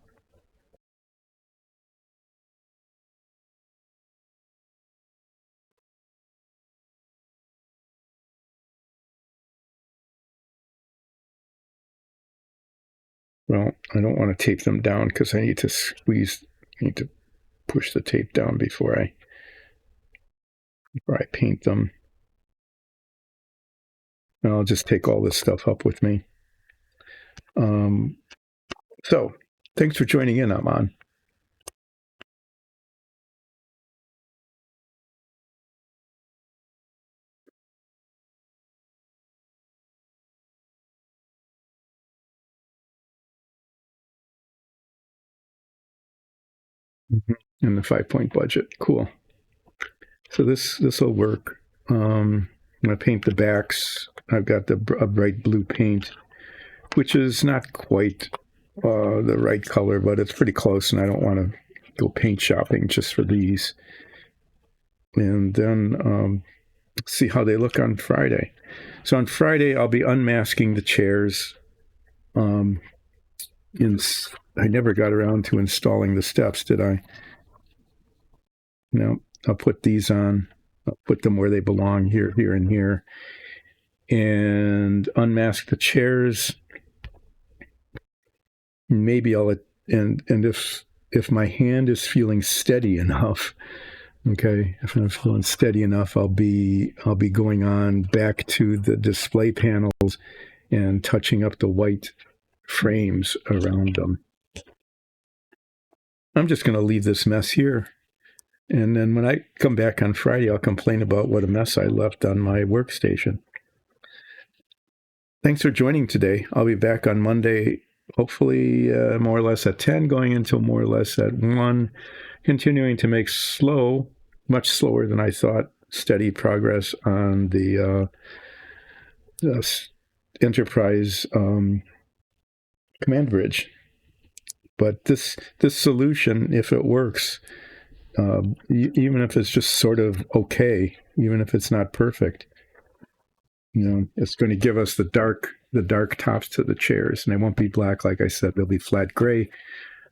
Well, I don't want to tape them down because I need to push the tape down before I paint them. And I'll just take all this stuff up with me. So thanks for joining in, Aman. And the 5-point budget. Cool. So this will work. I'm going to paint the backs. I've got a bright blue paint, which is not quite the right color, but it's pretty close, and I don't want to go paint shopping just for these. And then see how they look on Friday. So on Friday, I'll be unmasking the chairs. I never got around to installing the steps, did I? No, I'll put these on. I'll put them where they belong, here, here, and here. And unmask the chairs. Maybe I'll, and if my hand is feeling steady enough, okay, if I'm feeling steady enough, I'll be going on back to the display panels and touching up the white frames around them. I'm just going to leave this mess here. And then when I come back on Friday, I'll complain about what a mess I left on my workstation. Thanks for joining today. I'll be back on Monday, hopefully more or less at 10, going until more or less at 1, continuing to make much slower than I thought, steady progress on the Enterprise command bridge. But this solution, if it works, even if it's just sort of okay, even if it's not perfect, it's going to give us the dark tops to the chairs, and they won't be black, like I said. They'll be flat gray,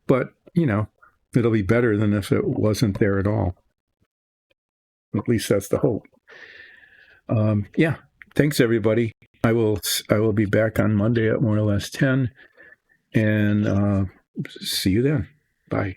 but it'll be better than if it wasn't there at all. At least that's the hope. Yeah, thanks everybody. I will be back on Monday at more or less 10, and see you then. Bye.